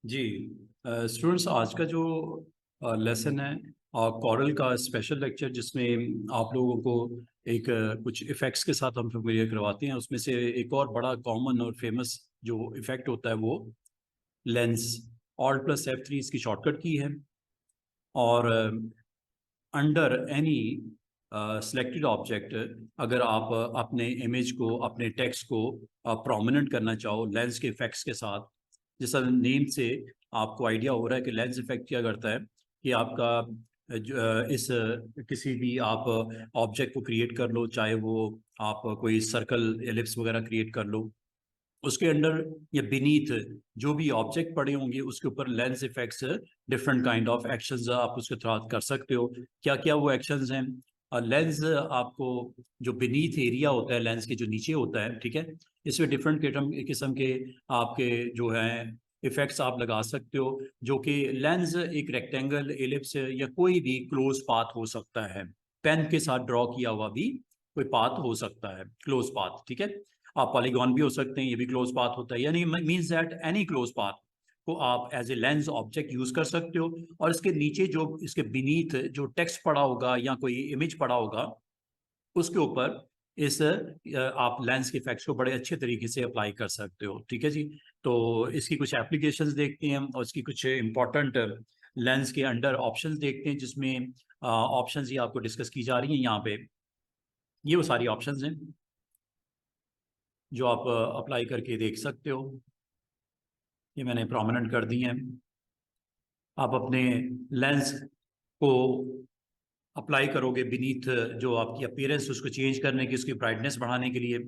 जी students, आज का जो लेसन है कॉरल का स्पेशल लेक्चर, जिसमें आप लोगों को एक कुछ इफ़ेक्ट्स के साथ हम फेमिलियर करवाते हैं। उसमें से एक और बड़ा कॉमन और फेमस जो इफ़ेक्ट होता है वो लेंस। Alt+F3 इसकी शॉर्टकट की है। और अंडर एनी सिलेक्टेड ऑब्जेक्ट, अगर आप अपने इमेज को, अपने टेक्स्ट को प्रोमिनेंट करना चाहो लेंस के इफेक्ट्स के साथ, जैसा नेम से आपको आइडिया हो रहा है कि लेंस इफेक्ट क्या करता है कि आपका किसी भी आप ऑब्जेक्ट को क्रिएट कर लो, चाहे वो आप कोई सर्कल एलिप्स वगैरह क्रिएट कर लो, उसके अंडर या बीनीथ जो भी ऑब्जेक्ट पड़े होंगे उसके ऊपर lens effects, different kind of actions आप उसके साथ कर सकते हो। क्या क्या वो एक्शंस हैं? लेंस आपको जो बीनीथ एरिया होता है, लेंस के जो नीचे होता है, ठीक है, इसमें डिफरेंट किस्म किस्म के आपके जो हैं इफेक्ट्स आप लगा सकते हो, जो कि लेंस एक रेक्टेंगल, एलिप्स या कोई भी क्लोज पाथ हो सकता है। पेन के साथ ड्रॉ किया हुआ भी कोई पाथ हो सकता है, क्लोज पाथ, ठीक है। आप पॉलीगॉन भी हो सकते हैं, ये भी क्लोज पाथ होता है, यानी means that any close path को आप as a lens object use कर सकते हो। और इसके नीचे जो इसके बीनीथ जो टेक्स्ट पड़ा होगा या कोई इमेज पड़ा होगा, उसके ऊपर इस आप लेंस के इफेक्ट्स को बड़े अच्छे तरीके से अप्लाई कर सकते हो, ठीक है जी। तो इसकी कुछ एप्लीकेशंस देखते हैं और इसकी कुछ इंपॉर्टेंट लेंस के अंडर ऑप्शंस देखते हैं, जिसमें ऑप्शंस ही आपको डिस्कस की जा रही हैं यहाँ पे। ये वो सारी ऑप्शंस हैं जो आप अप्लाई करके देख सकते हो। ये मैंने प्रोमिनेंट कर दी हैं। आप अपने लेंस को अप्लाई करोगे बीनीथ जो आपकी अपीयरेंस, उसको चेंज करने की, उसकी ब्राइटनेस बढ़ाने के लिए,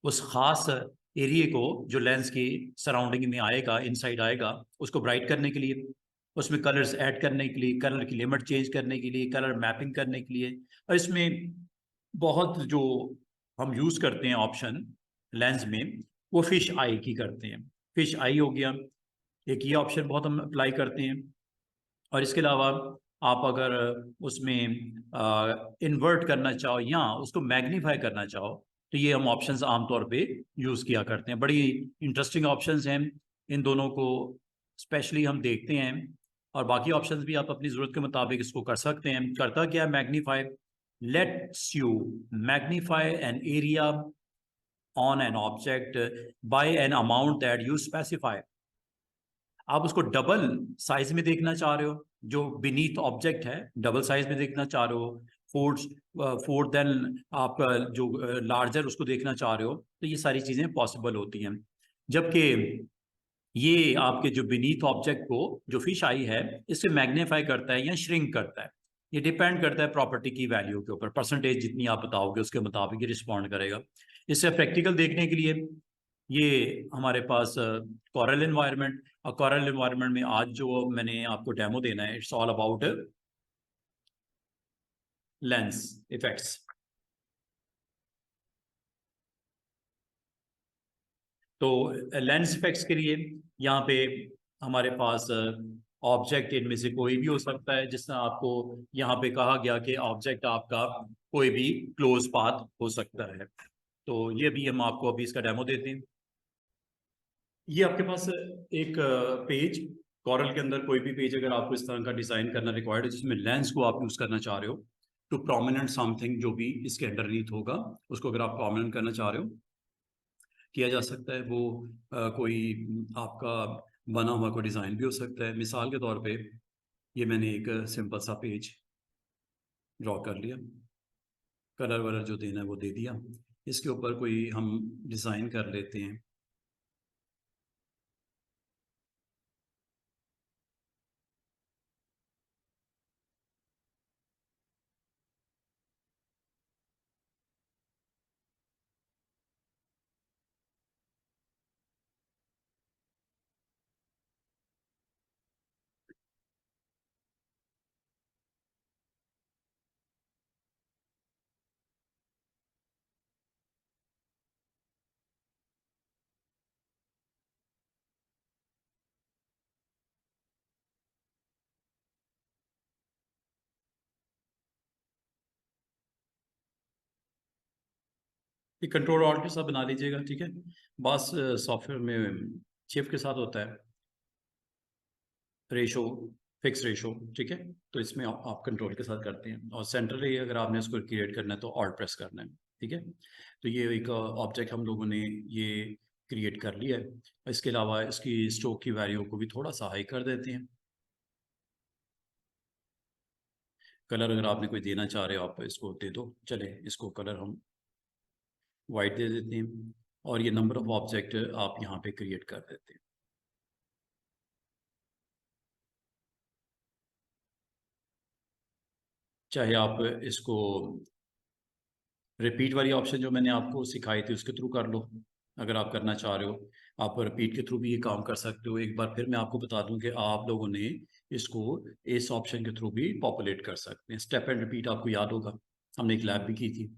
उस खास एरिया को जो लेंस की सराउंडिंग में आएगा, इनसाइड आएगा, उसको ब्राइट करने के लिए, उसमें कलर्स ऐड करने के लिए, कलर की लिमिट चेंज करने के लिए, कलर मैपिंग करने के लिए। और इसमें बहुत जो हम यूज़ करते हैं ऑप्शन लेंस में, वो फिश आई की करते हैं। फिश आई हो गया एक, ये ऑप्शन बहुत हम अप्लाई करते हैं। और इसके अलावा आप अगर उसमें इन्वर्ट करना चाहो या उसको मैग्नीफाई करना चाहो, तो ये हम ऑप्शंस आमतौर पे यूज़ किया करते हैं। बड़ी इंटरेस्टिंग ऑप्शंस हैं, इन दोनों को स्पेशली हम देखते हैं। और बाकी ऑप्शंस भी आप अपनी ज़रूरत के मुताबिक इसको कर सकते हैं। करता क्या है magnify? Let's you magnify an area on an object by an amount that you specify. आप उसको डबल साइज में देखना चाह रहे हो, जो बीनीथ ऑब्जेक्ट है डबल साइज में देखना चाह रहे हो, फोर्थ देन आप जो लार्जर उसको देखना चाह रहे हो, तो ये सारी चीज़ें पॉसिबल होती हैं। जबकि ये आपके जो बीनीथ ऑब्जेक्ट को जो फिश आई है, इसे मैग्नीफाई करता है या श्रिंक करता है। ये डिपेंड करता है प्रॉपर्टी की वैल्यू के ऊपर, परसेंटेज जितनी आप बताओगे उसके मुताबिक ये रिस्पॉन्ड करेगा। इससे प्रैक्टिकल देखने के लिए ये हमारे पास कॉरल इन्वायरमेंट, और कॉरल इन्वायरमेंट में आज जो मैंने आपको डेमो देना है, it's all about lens effects. तो लेंस इफेक्ट्स के लिए यहाँ पे हमारे पास ऑब्जेक्ट इनमें से कोई भी हो सकता है, जिससे आपको यहाँ पे कहा गया कि ऑब्जेक्ट आपका कोई भी क्लोज पाथ हो सकता है। तो ये भी हम आपको अभी इसका डेमो देते हैं। ये आपके पास एक पेज, कॉरल के अंदर कोई भी पेज अगर आपको इस तरह का डिजाइन करना रिक्वायर्ड है, जिसमें लेंस को आप यूज करना चाह रहे हो टू प्रोमिनेंट समथिंग, जो भी इसके अंडरनीथ होगा उसको अगर आप प्रोमिनेंट करना चाह रहे हो, किया जा सकता है। वो कोई आपका बना हुआ कोई डिज़ाइन भी हो सकता है। मिसाल के तौर पे ये मैंने एक सिंपल सा पेज ड्रॉ कर लिया, कलर वलर जो देना है वो दे दिया, इसके ऊपर कोई हम डिज़ाइन कर लेते हैं। ये कंट्रोल ऑल्ट के साथ बना लीजिएगा, ठीक है। बस सॉफ्टवेयर में शिफ्ट के साथ होता है। रेशो, फिक्स रेशो, ठीक है। तो इसमें आप कंट्रोल के साथ करते हैं, और सेंट्रली अगर आपने इसको क्रिएट करना है तो ऑल्ट प्रेस करना है, ठीक है। तो ये एक ऑब्जेक्ट हम लोगों ने ये क्रिएट कर लिया है। इसके अलावा इसकी स्ट्रोक की वैल्यू को भी थोड़ा सा हाई कर देते हैं। कलर अगर आपने कोई देना चाह रहे हो आप इसको दे दो, चले इसको कलर हम वाइट दे देते हैं, और ये नंबर ऑफ ऑब्जेक्ट आप यहाँ पे क्रिएट कर देते हैं। चाहे आप इसको रिपीट वाली ऑप्शन जो मैंने आपको सिखाई थी उसके थ्रू कर लो, अगर आप करना चाह रहे हो आप रिपीट के थ्रू भी ये काम कर सकते हो। एक बार फिर मैं आपको बता दूं कि आप लोगों ने इसको इस ऑप्शन के थ्रू भी पॉपुलेट कर सकते हैं। स्टेप एंड रिपीट आपको याद होगा, हमने एक लैब भी की थी,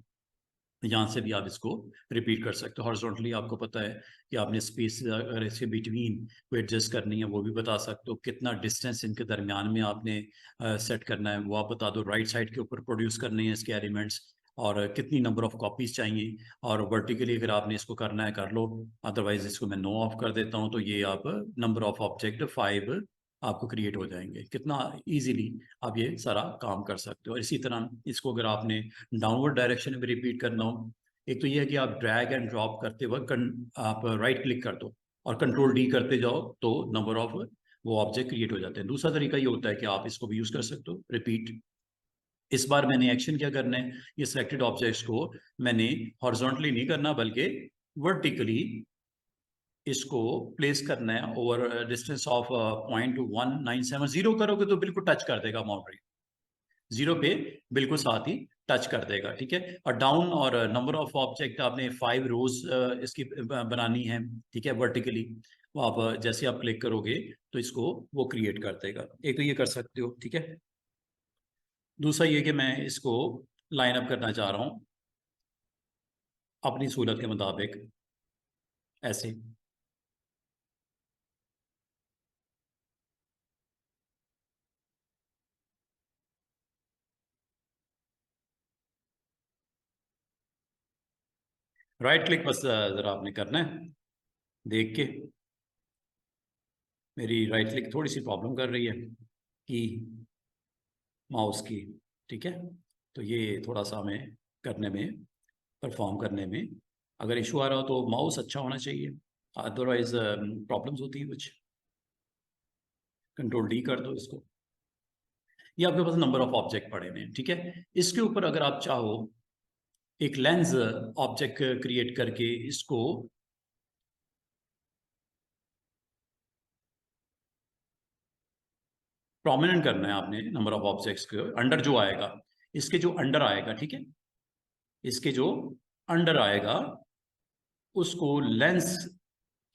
यहाँ से भी आप इसको रिपीट कर सकते हो। हॉरिजॉन्टली आपको पता है कि आपने स्पेस अगर इसके बिटवीन को एडजस्ट करनी है वो भी बता सकते हो, कितना डिस्टेंस इनके दरमियान में आपने सेट करना है वो आप बता दो, राइट साइड के ऊपर प्रोड्यूस करने हैं इसके एलिमेंट्स, और कितनी नंबर ऑफ कॉपीज चाहिए, और वर्टिकली अगर आपने इसको करना है कर लो, अदरवाइज इसको मैं नो ऑफ कर देता हूँ। तो ये आप नंबर ऑफ ऑब्जेक्ट 5 आपको क्रिएट हो जाएंगे। कितना इजीली आप ये सारा काम कर सकते हो। और इसी तरह इसको अगर आपने डाउनवर्ड डायरेक्शन में रिपीट करना हो, एक तो ये है कि आप ड्रैग एंड ड्रॉप करते वक्त आप राइट क्लिक कर दो और कंट्रोल डी करते जाओ, तो नंबर ऑफ वो ऑब्जेक्ट क्रिएट हो जाते हैं। दूसरा तरीका ये होता है कि आप इसको भी यूज कर सकते हो, रिपीट। इस बार मैंने एक्शन क्या करना है, ये सिलेक्टेड ऑब्जेक्ट्स को मैंने हॉरिजॉन्टली नहीं करना बल्कि वर्टिकली इसको प्लेस करना है ओवर डिस्टेंस ऑफ 0.1970। जीरो करोगे तो बिल्कुल टच कर देगा बाउंड्री, जीरो पे बिल्कुल साथ ही टच कर देगा, ठीक है। और डाउन और नंबर ऑफ ऑब्जेक्ट आपने 5 रोज इसकी बनानी है, ठीक है, वर्टिकली। वो आप जैसे आप क्लिक करोगे तो इसको वो क्रिएट कर देगा। एक तो ये कर सकते हो, ठीक है। दूसरा ये कि मैं इसको लाइन अप करना चाह रहा हूँ अपनी सूरत के मुताबिक, ऐसे। राइट क्लिक बस जरा आपने करना है देख के। मेरी राइट क्लिक थोड़ी सी प्रॉब्लम कर रही है कि माउस की, ठीक है। तो ये थोड़ा सा हमें करने में, परफॉर्म करने में अगर इशू आ रहा हो तो माउस अच्छा होना चाहिए, अदरवाइज प्रॉब्लम्स होती है कुछ। कंट्रोल डी कर दो इसको। ये आपके पास नंबर ऑफ ऑब्जेक्ट पड़े हुए हैं, ठीक है। इसके ऊपर अगर आप चाहो एक लेंस ऑब्जेक्ट क्रिएट करके इसको प्रोमिनेंट करना है आपने, नंबर ऑफ ऑब्जेक्ट्स के अंडर जो आएगा, इसके जो अंडर आएगा, ठीक है, इसके जो अंडर आएगा उसको लेंस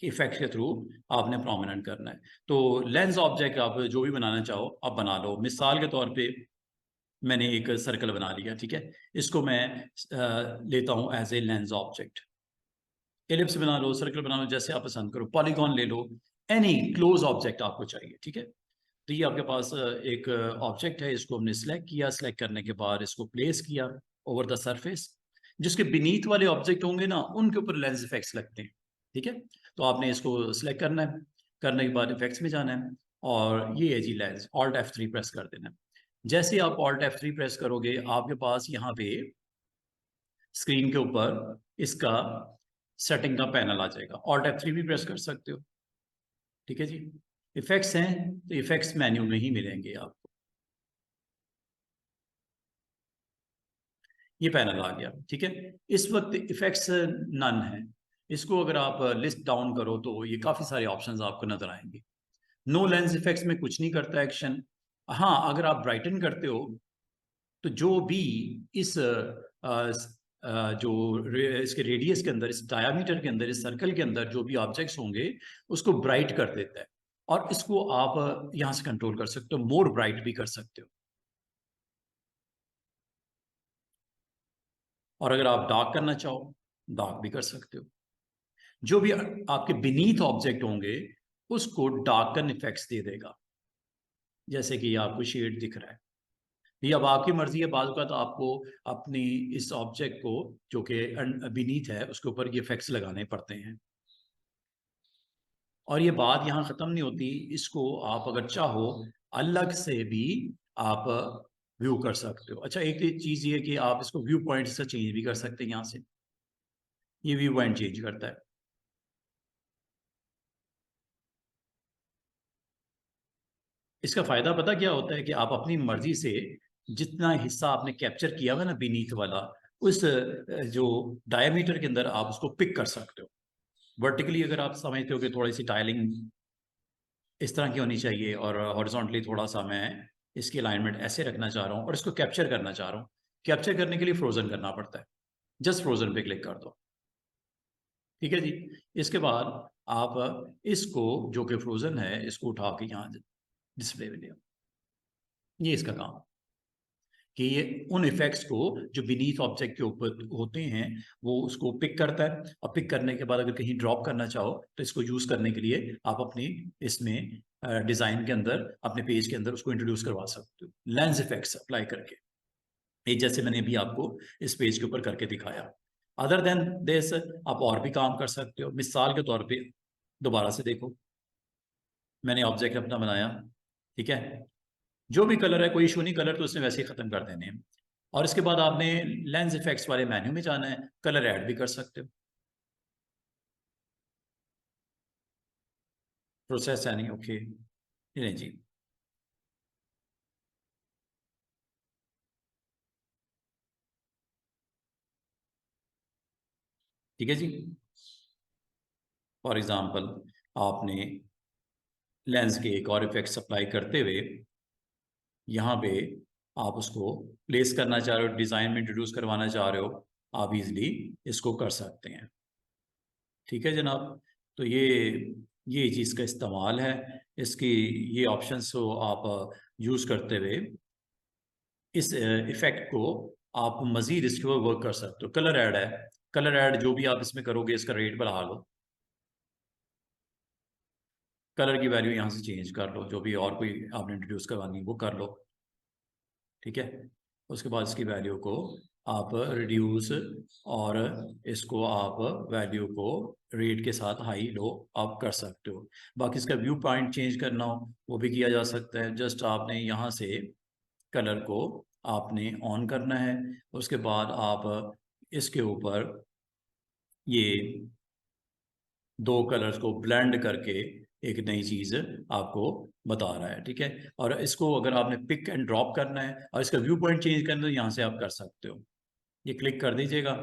इफेक्ट के थ्रू आपने प्रोमिनेंट करना है। तो लेंस ऑब्जेक्ट आप जो भी बनाना चाहो आप बना लो। मिसाल के तौर पे मैंने एक सर्कल बना लिया, ठीक है, इसको मैं लेता हूं as a lens object. Ellipse बना लो, सर्कल बना लो, जैसे आप पसंद करो, पॉलीगॉन ले लो, एनी क्लोज ऑब्जेक्ट आपको चाहिए, ठीक है। तो ये आपके पास एक ऑब्जेक्ट है, इसको हमने सिलेक्ट किया, सिलेक्ट करने के बाद इसको प्लेस किया ओवर द सरफेस। जिसके बीनीथ वाले ऑब्जेक्ट होंगे ना उनके ऊपर लेंस इफेक्ट्स लगते हैं, ठीक है। तो आपने इसको सिलेक्ट करना है, करने के बाद इफेक्ट्स में जाना है, और ये है जी लेंस, ऑल्ट F3 प्रेस कर देना है। जैसे आप ऑल्ट F3 प्रेस करोगे आपके पास यहाँ पे स्क्रीन के ऊपर इसका सेटिंग का पैनल आ जाएगा। ऑल्ट F3 भी प्रेस कर सकते हो, ठीक है जी। इफेक्ट्स हैं तो इफेक्ट्स मेन्यू में ही मिलेंगे आपको। ये पैनल आ गया, ठीक है। इस वक्त इफेक्ट्स नन है। इसको अगर आप लिस्ट डाउन करो तो ये काफी सारे ऑप्शंस आपको नजर आएंगे। नो लेंस इफेक्ट्स में कुछ नहीं करता एक्शन। हाँ, अगर आप ब्राइटन करते हो तो जो भी इस जो इसके रेडियस के अंदर, इस डायामीटर के अंदर, इस सर्कल के अंदर जो भी ऑब्जेक्ट्स होंगे उसको ब्राइट कर देता है। और इसको आप यहाँ से कंट्रोल कर सकते हो, मोर ब्राइट भी कर सकते हो। और अगर आप डार्क करना चाहो डार्क भी कर सकते हो। जो भी आपके बीनीथ ऑब्जेक्ट होंगे उसको डार्कन इफेक्ट्स दे देगा, जैसे कि आपको शेड दिख रहा है। ये अब आपकी मर्जी है, बाजू का तो आपको अपनी इस ऑब्जेक्ट को जो कि बीनीथ है उसके ऊपर ये इफेक्ट्स लगाने पड़ते हैं। और ये बात यहाँ ख़त्म नहीं होती, इसको आप अगर चाहो अलग से भी आप व्यू कर सकते हो। अच्छा, एक चीज़ ये कि आप इसको व्यू पॉइंट से चेंज भी कर सकते हैं। यहाँ से ये व्यू पॉइंट चेंज करता है। इसका फ़ायदा पता क्या होता है कि आप अपनी मर्जी से जितना हिस्सा आपने कैप्चर किया हुआ ना बीनीथ वाला, उस जो डायमीटर के अंदर आप उसको पिक कर सकते हो। वर्टिकली अगर आप समझते हो कि थोड़ी सी टाइलिंग इस तरह की होनी चाहिए और हॉरिजॉन्टली थोड़ा सा मैं इसकी अलाइनमेंट ऐसे रखना चाह रहा हूँ और इसको कैप्चर करना चाह रहा हूँ, कैप्चर करने के लिए फ्रोजन करना पड़ता है। जस्ट फ्रोजन पे क्लिक कर दो, ठीक है जी। इसके बाद आप इसको जो कि फ्रोजन है इसको उठा के यहाँ डिस्प्ले में लिया। ये इसका काम कि ये उन इफेक्ट्स को जो बीनीथ ऑब्जेक्ट के ऊपर होते हैं वो उसको पिक करता है, और पिक करने के बाद अगर कहीं ड्रॉप करना चाहो तो इसको यूज करने के लिए आप अपनी इसमें डिजाइन के अंदर अपने पेज के अंदर उसको इंट्रोड्यूस करवा सकते हो लेंस इफेक्ट्स अप्लाई करके। ये जैसे मैंने अभी आपको इस पेज के ऊपर करके दिखाया। अदर देन दिस आप और भी काम कर सकते हो। मिसाल के तौर पे दोबारा से देखो, मैंने ऑब्जेक्ट अपना बनाया, ठीक है। जो भी कलर है कोई इशू नहीं, कलर तो उसने वैसे ही खत्म कर देने हैं। और इसके बाद आपने लेंस इफेक्ट्स वाले मेन्यू में जाना है, कलर ऐड भी कर सकते हो। प्रोसेस है नहीं, ओके, नहीं जी, ठीक है जी। फॉर एग्जांपल आपने लेंस के एक और इफेक्ट अप्लाई करते हुए यहाँ पे आप उसको प्लेस करना चाह रहे हो, डिज़ाइन में इंट्रोड्यूस करवाना चाह रहे हो, आप इजीली इसको कर सकते हैं, ठीक है जनाब। तो ये चीज़ का इस्तेमाल है, इसकी ये ऑप्शंस को आप यूज़ करते हुए इस इफेक्ट को आप मज़ीद इसके ऊपर वर्क कर सकते हो। कलर ऐड है, कलर ऐड जो भी आप इसमें करोगे इसका रेट बढ़ा लो, कलर की वैल्यू यहाँ से चेंज कर लो, जो भी और कोई आपने इंट्रोड्यूस करवानी है वो कर लो, ठीक है। उसके बाद इसकी वैल्यू को आप रिड्यूस और इसको आप वैल्यू को रेट के साथ हाई लो आप कर सकते हो। बाकी इसका व्यू पॉइंट चेंज करना हो वो भी किया जा सकता है। जस्ट आपने यहाँ से कलर को आपने ऑन करना है, उसके बाद आप इसके ऊपर ये दो कलर्स को ब्लेंड करके एक नई चीज़ आपको बता रहा है, ठीक है। और इसको अगर आपने पिक एंड ड्रॉप करना है और इसका व्यू पॉइंट चेंज करना है तो यहाँ से आप कर सकते हो, ये क्लिक कर दीजिएगा।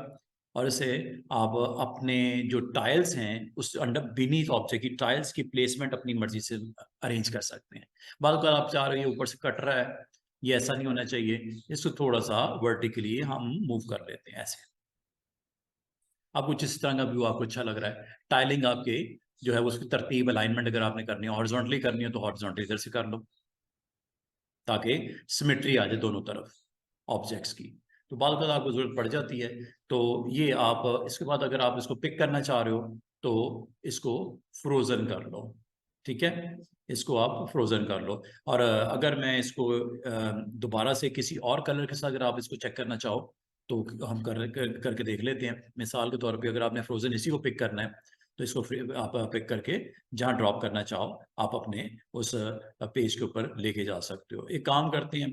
और इसे आप अपने जो टाइल्स हैं उस अंडर बीनीथ ऑब्जेक्ट की टाइल्स की प्लेसमेंट अपनी मर्जी से अरेंज कर सकते हैं। बाद अगर आप चाह रहे हो ये ऊपर से कट रहा है, ये ऐसा नहीं होना चाहिए, इसको थोड़ा सा वर्टिकली हम मूव कर लेते हैं ऐसे। अब कुछ इस तरह का व्यू आपको अच्छा लग रहा है। टाइलिंग आपके जो है उसकी तरतीब अलाइनमेंट अगर आपने करनी है हॉरिजॉन्टली करनी है तो हॉरिजॉन्टली इधर से कर लो ताकि सिमेट्री आ जाए दोनों तरफ ऑब्जेक्ट्स की। तो बाद बाद आपको जरूरत पड़ जाती है तो ये आप इसके बाद अगर आप इसको पिक करना चाह रहे हो तो इसको फ्रोजन कर लो, ठीक है। इसको आप फ्रोजन कर लो। और अगर मैं इसको दोबारा से किसी और कलर के साथ अगर आप इसको चेक करना चाहो तो हम करके देख लेते हैं। मिसाल के तौर पे अगर आपने फ्रोजन इसी को पिक करना है तो इसको आप पिक करके जहाँ ड्रॉप करना चाहो आप अपने उस पेज के ऊपर लेके जा सकते हो। एक काम करते हैं,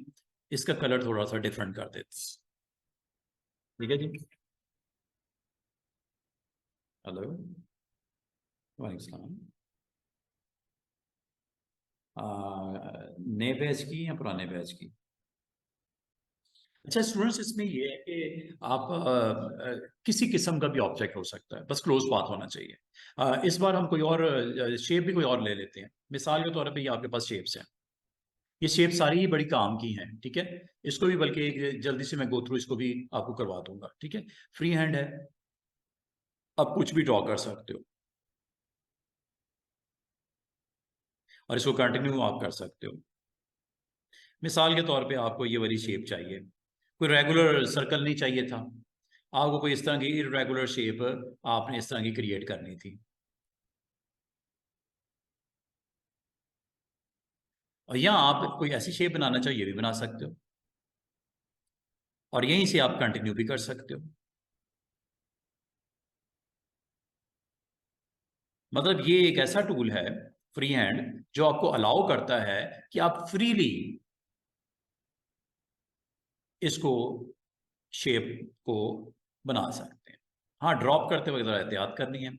इसका कलर थोड़ा सा डिफरेंट कर देते हैं, ठीक है जी। हेलो, वालेकुम सलाम। नए बैच की या पुराने बैच की? अच्छा स्टूडेंट्स, इसमें ये है कि आप किसी किस्म का भी ऑब्जेक्ट हो सकता है, बस क्लोज पाथ होना चाहिए। इस बार हम कोई और शेप भी कोई और ले लेते हैं। मिसाल के तौर पे ये आपके पास शेप्स हैं, ये शेप सारी ही बड़ी काम की हैं, ठीक है। इसको भी बल्कि एक जल्दी से मैं गो थ्रू इसको भी आपको करवा दूंगा, ठीक है। फ्री हैंड है, आप कुछ भी ड्रॉ कर सकते हो और इसको कंटिन्यू आप कर सकते हो। मिसाल के तौर पे आपको ये वाली शेप चाहिए, कोई रेगुलर सर्कल नहीं चाहिए था, आपको कोई इस तरह की इरेगुलर शेप आपने इस तरह की क्रिएट करनी थी। और यहाँ आप कोई ऐसी शेप बनाना चाहिए भी बना सकते हो और यहीं से आप कंटिन्यू भी कर सकते हो। मतलब ये एक ऐसा टूल है फ्री हैंड जो आपको अलाउ करता है कि आप फ्रीली इसको शेप को बना सकते हैं। हाँ, ड्रॉप करते वक्त जरा एहतियात करनी है।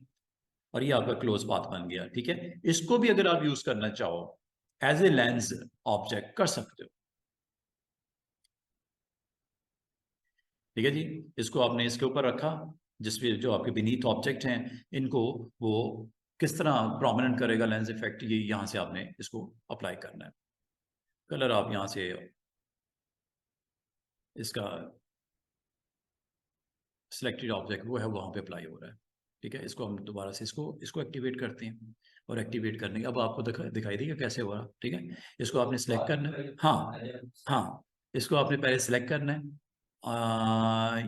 और ये आपका क्लोज पाथ बन गया, ठीक है। इसको भी अगर आप यूज करना चाहो एज ए लेंस ऑब्जेक्ट कर सकते हो, ठीक है जी। इसको आपने इसके ऊपर रखा, जिसमें जो आपके बीनीथ ऑब्जेक्ट हैं इनको वो किस तरह प्रोमिनेंट करेगा लेंस इफेक्ट, ये यहाँ से आपने इसको अप्लाई करना है। कलर आप यहाँ से इसका सिलेक्टेड ऑब्जेक्ट वो है वहाँ पे अप्लाई हो रहा है, ठीक है। इसको हम दोबारा से इसको इसको एक्टिवेट करते हैं, और एक्टिवेट करने के अब आपको दिखाई देगा कैसे हो रहा, ठीक है। इसको आपने सिलेक्ट करना है, हाँ हाँ, इसको आपने पहले सिलेक्ट करना है।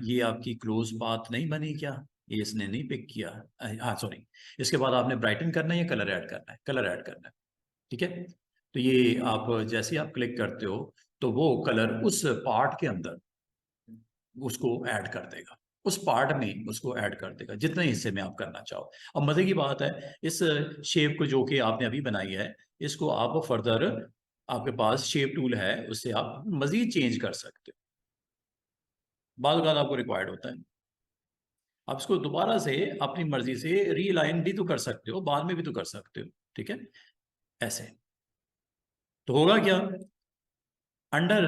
ये आपकी क्लोज पाथ नहीं बनी क्या, ये इसने नहीं पिक किया, हाँ सॉरी। इसके बाद आपने ब्राइटन करना है या कलर ऐड करना है, कलर ऐड करना है, ठीक है। तो ये आप जैसे आप क्लिक करते हो तो वो कलर उस पार्ट के अंदर उसको ऐड कर देगा, उस पार्ट में उसको ऐड कर देगा जितने हिस्से में आप करना चाहो। अब मजे की बात है, इस शेप को जो कि आपने अभी बनाई है, इसको आप फर्दर, आपके पास शेप टूल है, उससे आप मजीद चेंज कर सकते हो। बाद बार आपको रिक्वायर्ड होता है, आप इसको दोबारा से अपनी मर्जी से रीलाइन भी तो कर सकते हो, बाद में भी तो कर सकते हो, ठीक है। ऐसे तो होगा क्या, अंडर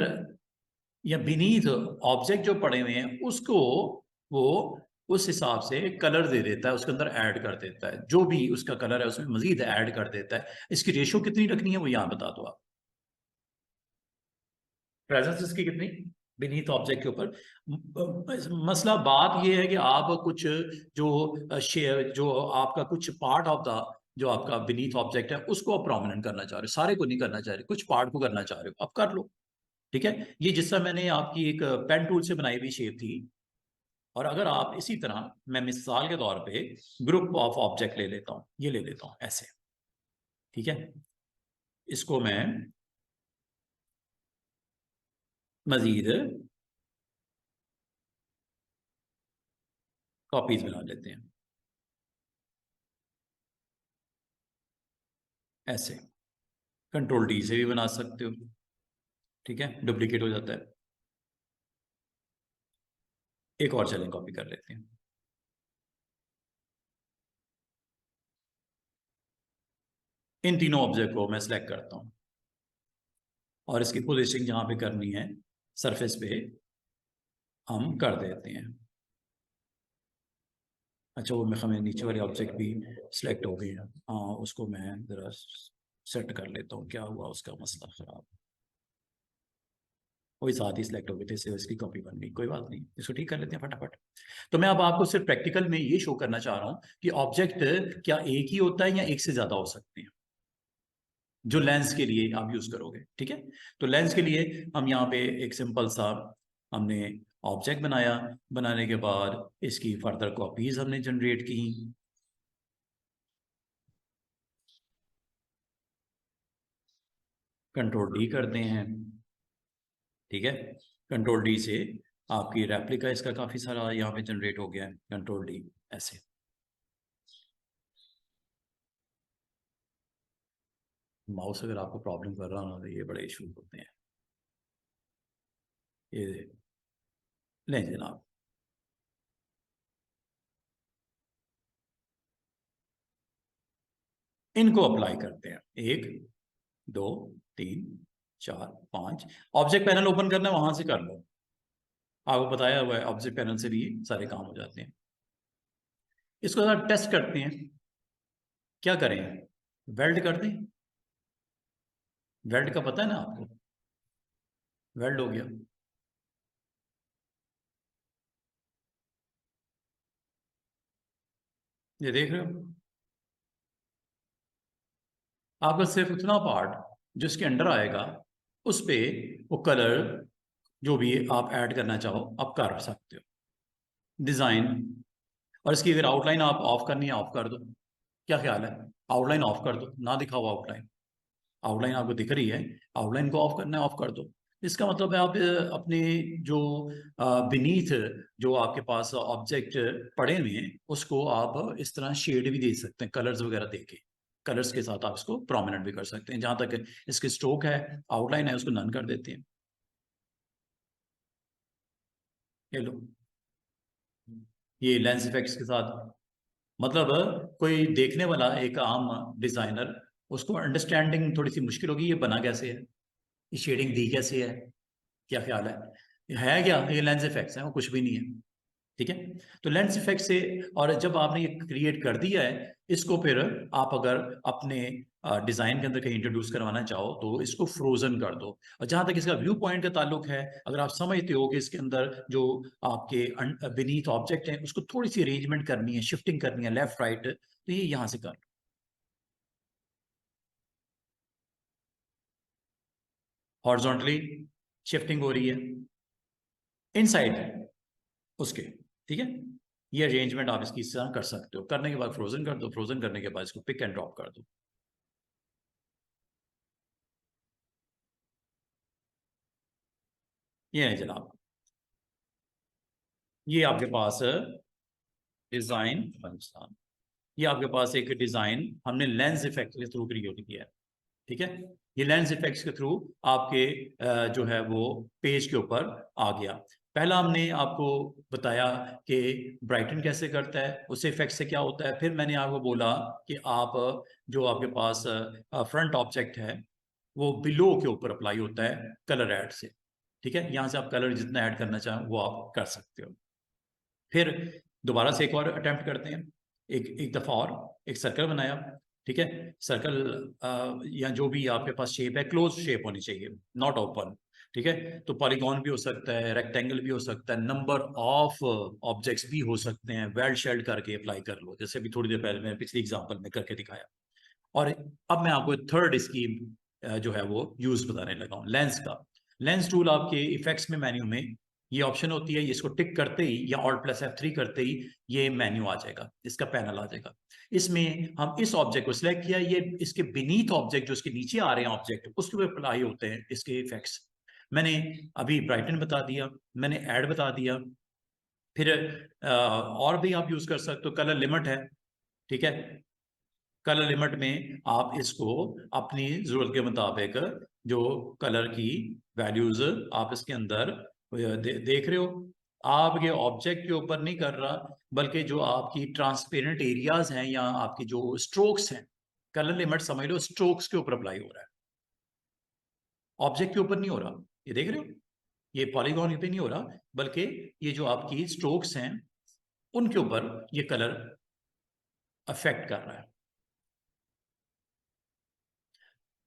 या बीनीथ ऑब्जेक्ट जो पड़े हुए हैं उसको वो उस हिसाब से कलर दे देता है, उसके अंदर ऐड कर देता है, जो भी उसका कलर है उसमें मजीद ऐड कर देता है। इसकी रेशो कितनी रखनी है वो यहाँ बता दो आप, प्रेजेंस इसकी कितनी बीनीथ ऑब्जेक्ट के ऊपर। मसला बात ये है कि आप कुछ जो शेयर जो आपका कुछ पार्ट ऑफ द जो आपका बीनीथ ऑब्जेक्ट है उसको आप प्रोमिनेंट करना चाह रहे हो, सारे को नहीं करना चाह रहे, कुछ पार्ट को करना चाह रहे हो, आप कर लो, ठीक है। ये जिस तरह मैंने आपकी एक पेन टूल से बनाई हुई शेप थी, और अगर आप इसी तरह, मैं मिसाल के तौर पे ग्रुप ऑफ ऑब्जेक्ट ले लेता हूं, ये ले लेता हूं ऐसे, ठीक है। इसको मैं मजीद कॉपीज बना लेते हैं ऐसे, कंट्रोल डी से भी बना सकते हो, ठीक है, डुप्लीकेट हो जाता है। एक और चलें कॉपी कर लेते हैं, इन तीनों ऑब्जेक्ट को मैं सेलेक्ट करता हूं और इसकी पोजीशनिंग जहां पे करनी है सरफेस पे हम कर देते हैं। अच्छा, वो हमें नीचे वाले ऑब्जेक्ट भी सिलेक्ट हो गए हैं, हाँ उसको मैं ज़रा सेट कर लेता हूँ, क्या हुआ उसका मसला ख़राब, वही साथ ही सिलेक्ट हो गए थे, इससे इसकी कॉपी बन गई, कोई बात नहीं, इसको ठीक कर लेते हैं फटाफट। तो मैं अब आपको सिर्फ प्रैक्टिकल में ये शो करना चाह रहा हूँ कि ऑब्जेक्ट क्या एक ही होता है या एक से ज़्यादा हो सकते हैं, जो लेंस के लिए आप यूज़ करोगे, ठीक है। तो लेंस के लिए हम यहाँ पे एक सिंपल सा हमने ऑब्जेक्ट बनाया, बनाने के बाद इसकी फर्दर कॉपीज हमने जनरेट की, कंट्रोल डी करते हैं, ठीक है। कंट्रोल डी से आपकी रेप्लिका इसका काफ़ी सारा यहाँ पे जनरेट हो गया है, कंट्रोल डी ऐसे। माउस अगर आपको प्रॉब्लम कर रहा हो तो ये बड़े इशू होते हैं, ये लें जनाब। इनको अप्लाई करते हैं, 1 2 3 4 5। ऑब्जेक्ट पैनल ओपन करना है वहां से कर लो, आपको बताया हुआ है ऑब्जेक्ट पैनल से भी सारे काम हो जाते हैं। इसको ज़रा टेस्ट करते हैं, क्या करें, वेल्ड कर दें, वेल्ड का पता है ना आपको, वेल्ड हो गया, ये देख रहे हो, आपका सिर्फ उतना पार्ट जो इसके अंडर आएगा उस पे वो कलर जो भी आप ऐड करना चाहो आप कर सकते हो, डिज़ाइन। और इसकी अगर आउटलाइन आप ऑफ करनी है ऑफ कर दो, क्या ख्याल है, आउटलाइन ऑफ कर दो, ना दिखाओ आउटलाइन, आउटलाइन आपको दिख रही है, आउटलाइन को ऑफ करना है ऑफ कर दो, इसका मतलब है आप अपने जो बिनीथ जो आपके पास ऑब्जेक्ट पड़े हुए हैं उसको आप इस तरह शेड भी दे सकते हैं, कलर्स वगैरह देके। कलर्स के साथ आप इसको प्रोमिनेंट भी कर सकते हैं। जहां तक इसके स्ट्रोक है, आउटलाइन है, उसको नन कर देते हैं। ये लो, ये लेंस इफेक्ट्स के साथ, मतलब कोई देखने वाला एक आम डिजाइनर, उसको अंडरस्टैंडिंग थोड़ी सी मुश्किल होगी ये बना कैसे है, ये शेडिंग दी कैसे है, क्या ख्याल है क्या ये लेंस इफेक्ट्स है, वो कुछ भी नहीं है। ठीक है, तो लेंस इफेक्ट से, और जब आपने ये क्रिएट कर दिया है इसको, फिर आप अगर अपने डिजाइन के अंदर कहीं इंट्रोड्यूस करवाना चाहो तो इसको फ्रोजन कर दो। और जहां तक इसका व्यू पॉइंट का ताल्लुक है, अगर आप समझते हो कि इसके अंदर जो आपके बीनीथ ऑब्जेक्ट है उसको थोड़ी सी अरेंजमेंट करनी है, शिफ्टिंग करनी है लेफ्ट राइट, तो ये यहां से कर लो। हॉरिजॉन्टली शिफ्टिंग हो रही है इनसाइड उसके। ठीक है, ये अरेंजमेंट आप इसकी इस तरह कर सकते हो। करने के बाद फ्रोजन कर दो, फ्रोजन करने के बाद इसको पिक एंड ड्रॉप कर दो। ये है जनाब, ये आपके पास डिजाइन पाकिस्तान, ये आपके पास एक डिजाइन हमने लेंस इफेक्ट के थ्रू क्रिएट किया है। ठीक है, ये लेंस इफेक्ट्स के थ्रू आपके जो है वो पेज के ऊपर आ गया। पहला हमने आपको बताया कि ब्राइटन कैसे करता है, उस इफेक्ट से क्या होता है। फिर मैंने आपको बोला कि आप जो आपके पास फ्रंट ऑब्जेक्ट है वो बिलो के ऊपर अप्लाई होता है कलर ऐड से। ठीक है, यहाँ से आप कलर जितना ऐड करना चाहें वो आप कर सकते हो। फिर दोबारा से एक और अटेम्प्ट करते हैं, एक एक दफ़ा और एक सर्कल बनाया। ठीक है, सर्कल या जो भी आपके पास शेप है क्लोज शेप होनी चाहिए, नॉट ओपन। ठीक है, तो पॉलीगॉन भी हो सकता है, रेक्टेंगल भी हो सकता है, नंबर ऑफ ऑब्जेक्ट्स भी हो सकते हैं, वेल शेल्ड करके अप्लाई कर लो, जैसे अभी थोड़ी देर पहले मैंने पिछली एग्जांपल में करके दिखाया। और अब मैं आपको थर्ड स्कीम जो है वो यूज बताने लगा हूँ, लेंस का। लेंस टूल आपके इफेक्ट्स में मेन्यू में ये ऑप्शन होती है, इसको टिक करते ही या Alt+F3 करते ही ये मेन्यू आ जाएगा, इसका पैनल आ जाएगा। इसमें हम इस ऑब्जेक्ट को सिलेक्ट किया, ये इसके बीनीथ ऑब्जेक्ट जो इसके नीचे आ रहे हैं ऑब्जेक्ट, उसके ऊपर अप्लाई होते हैं इसके इफेक्ट्स। मैंने अभी ब्राइटन बता दिया, मैंने ऐड बता दिया। फिर और भी आप यूज कर सकते हो, कलर लिमिट है। ठीक है, कलर लिमिट में आप इसको अपनी जरूरत के मुताबिक जो कलर की वैल्यूज आप इसके अंदर देख रहे हो, आपके ऑब्जेक्ट के ऊपर नहीं कर रहा, बल्कि जो आपकी ट्रांसपेरेंट एरियाज हैं या आपकी जो स्ट्रोक्स हैं, कलर लिमिट समझ लो स्ट्रोक्स के ऊपर अप्लाई हो रहा है, ऑब्जेक्ट के ऊपर नहीं हो रहा। ये देख रहे हो, ये पॉलीगॉन पे नहीं हो रहा, बल्कि ये जो आपकी स्ट्रोक्स हैं उनके ऊपर ये कलर अफेक्ट कर रहा है।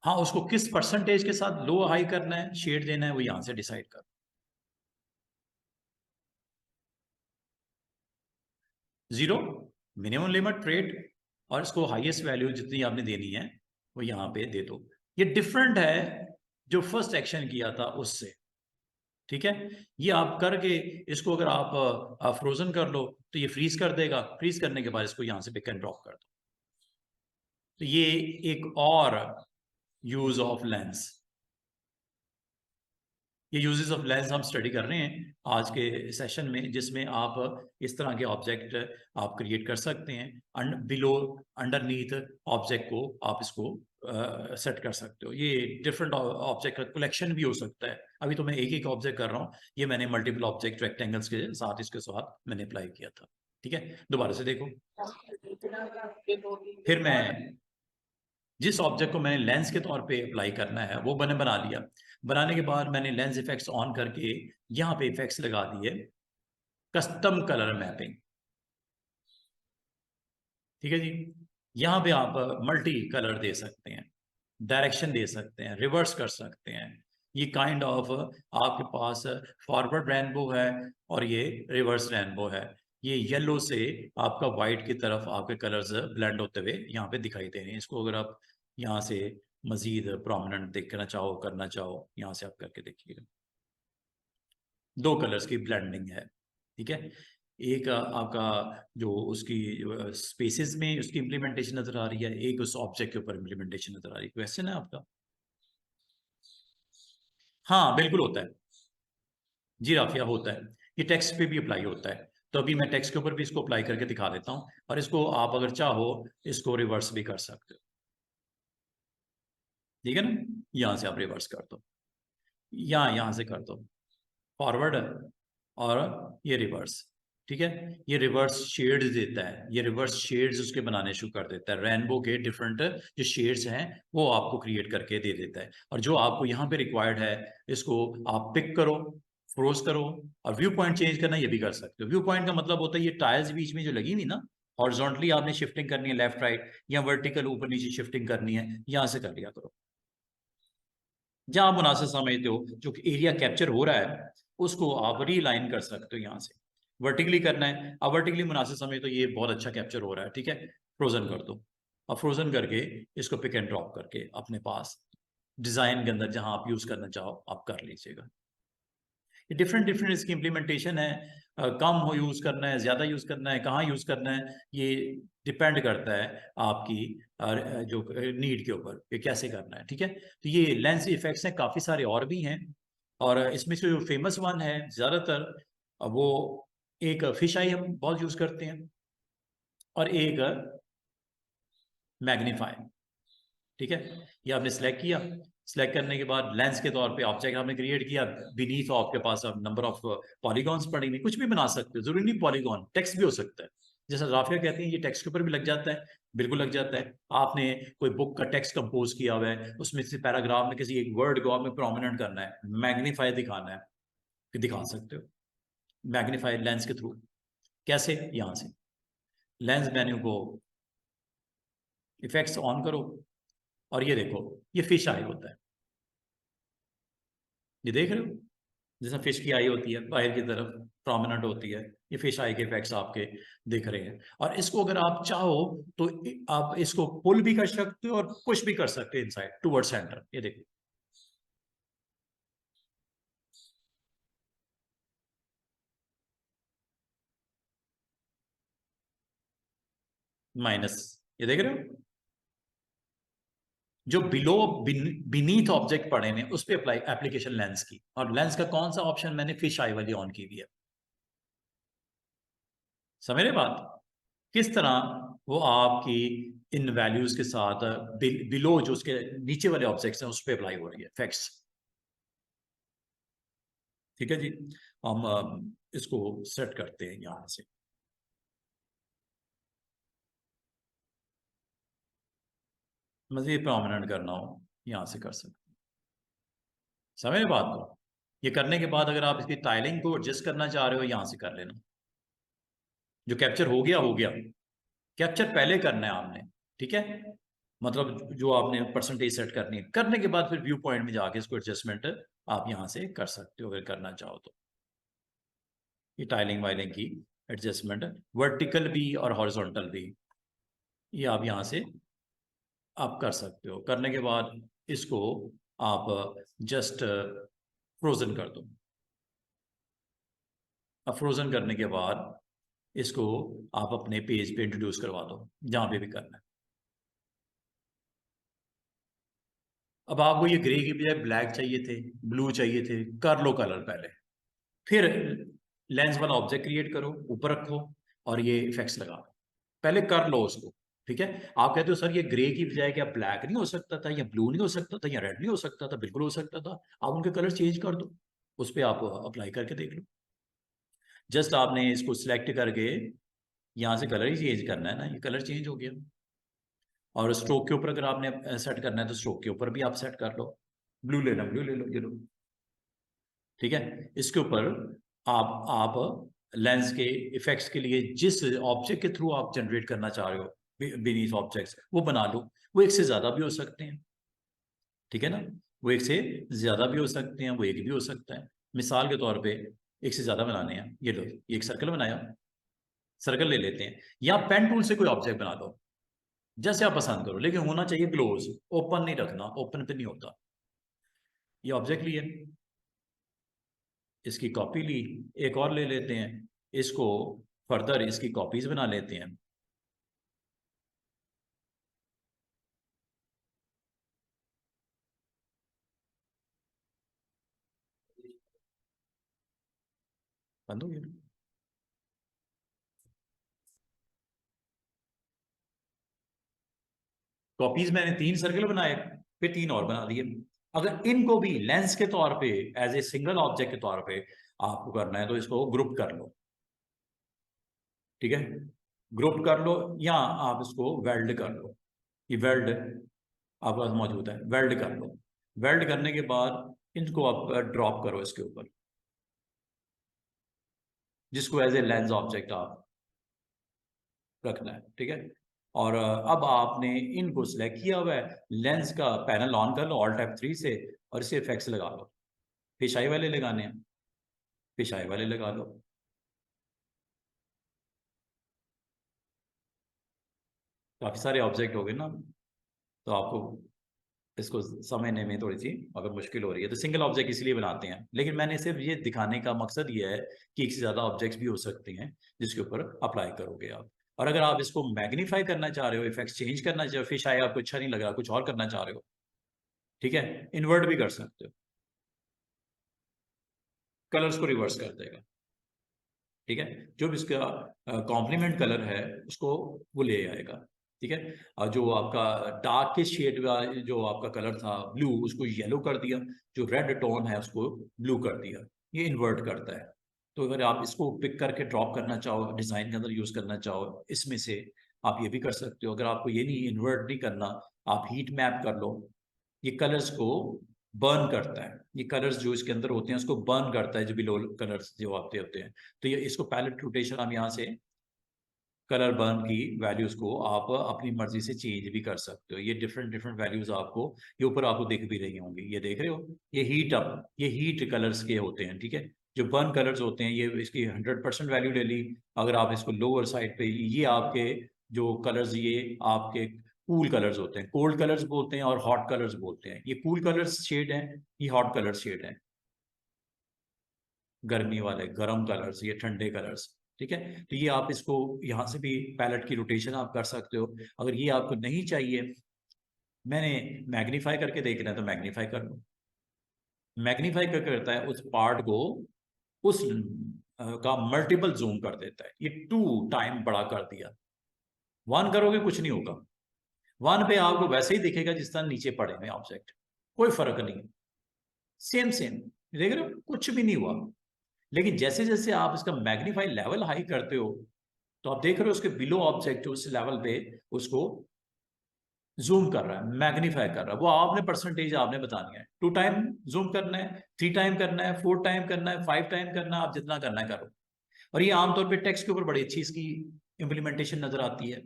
हाँ, उसको किस परसेंटेज के साथ लो हाई करना है, शेड देना है, वो यहां से डिसाइड कर। जीरो मिनिमम लिमिट रेट, और इसको हाईएस्ट वैल्यू जितनी आपने देनी है वो यहाँ पे दे दो। ये डिफरेंट है जो फर्स्ट एक्शन किया था उससे। ठीक है, ये आप करके इसको अगर आप फ्रोजन कर लो तो ये फ्रीज कर देगा, फ्रीज करने के बाद इसको यहाँ से पिक एंड ड्रॉप कर दो। तो ये एक और यूज ऑफ लेंस, ये यूजेस ऑफ लेंस हम स्टडी कर रहे हैं आज के सेशन में, जिसमें आप इस तरह के ऑब्जेक्ट आप क्रिएट कर सकते हैं। बिलो अंडरनीथ ऑब्जेक्ट को आप इसको सेट कर सकते हो। ये डिफरेंट ऑब्जेक्ट का कलेक्शन भी हो सकता है। अभी तो मैं एक एक ऑब्जेक्ट कर रहा हूँ, ये मैंने मल्टीपल ऑब्जेक्ट रेक्टेंगल्स के साथ इसके साथ मैंने अप्लाई किया था। ठीक है, दोबारा से देखो, फिर मैं जिस ऑब्जेक्ट को मैंने लेंस के तौर पे अप्लाई करना है वो मैंने बना लिया। बनाने के बाद मैंने लेंस इफेक्ट्स ऑन करके यहाँ पे इफेक्ट्स लगा दिए, कस्टम कलर मैपिंग। ठीक है जी, यहाँ पे आप मल्टी कलर दे सकते हैं, डायरेक्शन दे सकते हैं, रिवर्स कर सकते हैं। ये काइंड ऑफ आपके पास फॉरवर्ड रेनबो है और ये रिवर्स रेनबो है। ये येलो से आपका वाइट की तरफ आपके कलर्स ब्लेंड होते हुए यहाँ पे दिखाई दे रहे हैं। इसको अगर आप यहाँ से मजीद प्रोमिनेंट देखना चाहो, करना चाहो, यहाँ से आप करके देखिएगा, दो कलर्स की ब्लेंडिंग है। ठीक है, एक आपका जो उसकी स्पेसेस में उसकी इम्प्लीमेंटेशन नजर आ रही है, एक उस ऑब्जेक्ट के ऊपर इम्प्लीमेंटेशन नजर आ रही है। क्वेश्चन है आपका? हाँ बिल्कुल होता है जी राफिया, होता है। ये टेक्स्ट पे भी अप्लाई होता है। तो अभी मैं टेक्स्ट के ऊपर भी इसको अप्लाई करके दिखा देता हूँ, और इसको आप अगर चाहो इसको रिवर्स भी कर सकते हो। ठीक है ना, यहाँ से आप रिवर्स कर दो, यहाँ से कर दो फॉरवर्ड, और ये रिवर्स। ठीक है, ये रिवर्स शेड्स देता है, ये रिवर्स शेड्स उसके बनाने शुरू कर देता है, रेनबो के डिफरेंट जो शेड्स हैं वो आपको क्रिएट करके दे देता है। और जो आपको यहाँ पे रिक्वायर्ड है इसको आप पिक करो, फ्रोज करो, और व्यू पॉइंट चेंज करना ये भी कर सकते हो। व्यू पॉइंट का मतलब होता है ये टाइल्स बीच में जो लगी हुई ना, हॉरिजॉन्टली आपने शिफ्टिंग करनी है लेफ्ट राइट, या वर्टिकल ऊपर नीचे शिफ्टिंग करनी है, यहाँ से कर लिया करो। जहां आप मुनासिब समझते हो जो एरिया कैप्चर हो रहा है उसको आप रीलाइन कर सकते हो। यहाँ से वर्टिकली करना है, अब वर्टिकली मुनासिब समझ तो ये बहुत अच्छा कैप्चर हो रहा है। ठीक है, फ्रोजन कर दो। अब फ्रोजन करके इसको पिक एंड ड्रॉप करके अपने पास डिजाइन के अंदर जहां आप यूज करना चाहो आप कर लीजिएगा। ये डिफरेंट डिफरेंट इसकी इम्प्लीमेंटेशन है। कम हो यूज करना है, ज्यादा यूज करना है, कहाँ यूज करना है, ये डिपेंड करता है आपकी जो नीड के ऊपर ये कैसे करना है। ठीक है, तो ये लेंस इफेक्ट्स हैं, काफी सारे और भी हैं, और इसमें से जो फेमस वन है ज्यादातर वो एक फिश आई हम बहुत यूज करते हैं, और एक मैग्नीफाई। ठीक है, ये आपने सेलेक्ट किया, सेलेक्ट करने के बाद लेंस के तौर पे ऑब्जेक्ट आपने क्रिएट किया, बीनीथ आपके पास अब नंबर ऑफ पॉलीगॉन्स पड़ी हुई, कुछ भी बना सकते हो, जरूरी नहीं पॉलीगॉन, टेक्स्ट भी हो सकता है। जैसा राफिया कहते हैं ये टेक्स्ट के ऊपर भी लग जाता है, बिल्कुल लग जाता है। आपने कोई बुक का टेक्स्ट कंपोज किया हुआ है, उसमें से पैराग्राफ में किसी एक वर्ड को आपने प्रोमिनेंट करना है, मैग्नीफाई दिखाना है, कि दिखा सकते हो मैग्नीफाई लेंस के थ्रू। कैसे, यहाँ से लेंस मेन्यू को इफेक्ट्स ऑन करो, और ये देखो ये फिश आई होता है, ये देख रहे हो, जैसा फिश की आई होती है बाहर की तरफ प्रोमिनेंट होती है, ये फिश आई के इफेक्ट्स आपके दिख रहे हैं। और इसको अगर आप चाहो तो आप इसको पुल भी कर सकते हो और पुश भी कर सकते हो इनसाइड टुवर्ड सेंटर। ये देखो माइनस, ये देख रहे हो जो बिलो बीनीथ ऑब्जेक्ट पड़े हैं उस पर अप्लाई एप्लीकेशन लेंस की, और लेंस का कौन सा ऑप्शन मैंने फिश आई वाली ऑन की हुई है। समझ रहे बात, किस तरह वो आपकी इन वैल्यूज के साथ बिलो जो उसके नीचे वाले ऑब्जेक्ट्स हैं उस पर अप्लाई हो रही है फैक्ट्स। ठीक है जी, हम इसको सेट करते हैं यहाँ से। मजीद परमानेंट करना हो यहाँ से कर सकते हैं। समझ रहे बात को, ये करने के बाद अगर आप इसकी टाइलिंग को एडजस्ट करना चाह रहे हो यहाँ से कर लेना। जो कैप्चर हो गया, कैप्चर पहले करना है आपने। ठीक है, मतलब जो आपने परसेंटेज सेट करनी है, करने के बाद फिर व्यू पॉइंट में जाके इसको एडजस्टमेंट आप यहाँ से कर सकते हो अगर करना चाहो तो। ये टाइलिंग वाइलिंग की एडजस्टमेंट वर्टिकल भी और हॉरिजॉन्टल भी, ये आप यहाँ से आप कर सकते हो। करने के बाद इसको आप जस्ट फ्रोजन कर दो। अब फ्रोजन करने के बाद इसको आप अपने पेज पे इंट्रोड्यूस करवा दो जहाँ पे भी करना है। अब आपको ये ग्रे की बजाय ब्लैक चाहिए थे, ब्लू चाहिए थे, कर लो कलर पहले, फिर लेंस वाला ऑब्जेक्ट क्रिएट करो, ऊपर रखो, और ये इफेक्ट्स लगा दो, पहले कर लो उसको। ठीक है, आप कहते हो सर ये ग्रे की बजाय क्या ब्लैक नहीं हो सकता था, या ब्लू नहीं हो सकता था, या रेड नहीं हो सकता था? बिल्कुल हो सकता था, आप उनके कलर चेंज कर दो, उस पर आप अप्लाई करके देख लो। जस्ट आपने इसको सिलेक्ट करके यहाँ से कलर ही चेंज करना है ना, ये कलर चेंज हो गया। और स्ट्रोक के ऊपर अगर आपने सेट करना है तो स्ट्रोक के ऊपर भी आप सेट कर लो, ब्लू लेना ब्लू ले लो, ये लो। ठीक है, इसके ऊपर आप लेंस के इफेक्ट्स के लिए जिस ऑब्जेक्ट के थ्रू आप जनरेट करना चाह रहे हो बीनीथ ऑब्जेक्ट्स वो बना लो। वो एक से ज्यादा भी हो सकते हैं, ठीक है ना, वो एक से ज्यादा भी हो सकते हैं, वो एक भी हो सकता है। मिसाल के तौर पे एक से ज्यादा बनाने हैं, ये लो, ये एक सर्कल बनाया, सर्कल ले लेते हैं, या पेन टूल से कोई ऑब्जेक्ट बना लो जैसे आप पसंद करो, लेकिन होना चाहिए क्लोज, ओपन नहीं रखना, ओपन पे नहीं होता। ये ऑब्जेक्ट लिए, इसकी कॉपी ली, एक और ले लेते हैं, इसको फर्दर इसकी कॉपीज बना लेते हैं। बंद हो गया। कॉपीज मैंने 3 सर्कल बनाए, फिर 3 और बना दिए। अगर इनको भी लेंस के तौर पे एज ए सिंगल ऑब्जेक्ट के तौर पे आपको करना है तो इसको ग्रुप कर लो, ठीक है, ग्रुप कर लो, या आप इसको वेल्ड कर लो। ये वेल्ड आपके पास मौजूद है, वेल्ड कर लो। वेल्ड करने के बाद इनको आप ड्रॉप करो इसके ऊपर, जिसको एज ए लेंस ऑब्जेक्ट आप रखना है, ठीक है। और अब आपने इनको सिलेक्ट किया हुआ है, लेंस का पैनल ऑन कर लो ऑल्ट F3 से, और इसे इफेक्ट्स लगा लो। फिश आई वाले लगाने हैं, फिश आई वाले लगा लो। काफी सारे ऑब्जेक्ट हो गए ना, तो आपको इसको समझने में थोड़ी सी अगर मुश्किल हो रही है तो सिंगल ऑब्जेक्ट इसलिए बनाते हैं, लेकिन मैंने सिर्फ ये दिखाने का मकसद ये है कि एक से ज्यादा ऑब्जेक्ट्स भी हो सकते हैं जिसके ऊपर अप्लाई करोगे आप। और अगर आप इसको मैग्नीफाई करना चाह रहे हो, इफेक्ट्स चेंज करना चाह रहे हो, फिर शायद आपको अच्छा नहीं लग रहा, कुछ और करना चाह रहे हो, ठीक है, इन्वर्ट भी कर सकते हो, कलर्स को रिवर्स कर देगा, ठीक है। जो भी इसका कॉम्प्लीमेंट कलर है उसको वो ले आएगा, ठीक है। और जो आपका डार्क शेड का जो आपका कलर था ब्लू, उसको येलो कर दिया, जो रेड टोन है उसको ब्लू कर दिया, ये इन्वर्ट करता है। तो अगर आप इसको पिक करके ड्रॉप करना चाहो, डिजाइन के अंदर यूज करना चाहो इसमें से, आप ये भी कर सकते हो। अगर आपको ये नहीं इन्वर्ट नहीं करना, आप हीट मैप कर लो, ये कलर्स को बर्न करता है, ये कलर्स जो इसके अंदर होते हैं उसको बर्न करता है, जो बिलो कलर्स जो आते होते हैं। तो ये इसको पैलेट रोटेशन, हम यहाँ से कलर बर्न की वैल्यूज को आप अपनी मर्जी से चेंज भी कर सकते हो। ये डिफरेंट डिफरेंट वैल्यूज आपको ये ऊपर आपको दिख भी रही होंगी, ये देख रहे हो, ये हीट अप, ये हीट कलर्स के होते हैं, ठीक है। जो बर्न कलर्स होते हैं ये इसकी 100% वैल्यू ले ली। अगर आप इसको लोअर साइड पे, ये आपके जो कलर्स, ये आपके कूल कलर्स होते हैं, कोल्ड कलर्स बोलते हैं और हॉट कलर्स बोलते हैं। ये कूल कलर्स शेड है, ये हॉट कलर शेड है, गर्मी वाले गर्म कलर्स, ये ठंडे कलर्स, ठीक है। तो ये आप इसको यहाँ से भी पैलेट की रोटेशन आप कर सकते हो। अगर ये आपको नहीं चाहिए, मैंने मैग्नीफाई करके देखना है तो मैग्नीफाई कर लो। मैग्नीफाई क्या करता है, उस पार्ट को उस का मल्टीपल जूम कर देता है। ये 2 टाइम बड़ा कर दिया, 1 करोगे कुछ नहीं होगा, 1 पे आपको वैसे ही दिखेगा जिस तरह नीचे पड़े हुए ऑब्जेक्ट, कोई फर्क नहीं, सेम सेम, देख रहे हो, कुछ भी नहीं हुआ। लेकिन जैसे जैसे आप इसका मैग्नीफाई लेवल हाई करते हो, तो आप देख रहे हो उसके बिलो ऑब्जेक्ट उस लेवल पे उसको जूम कर रहा है, मैग्नीफाई कर रहा है। वो आपने परसेंटेज आपने बतानी है, 2 टाइम जूम करना है, 3 टाइम करना है, 4 टाइम करना है, 5 टाइम करना है, आप जितना करना है करो। और ये आमतौर पे टेक्स्ट के ऊपर बड़ी अच्छी इसकी इंप्लीमेंटेशन नजर आती है।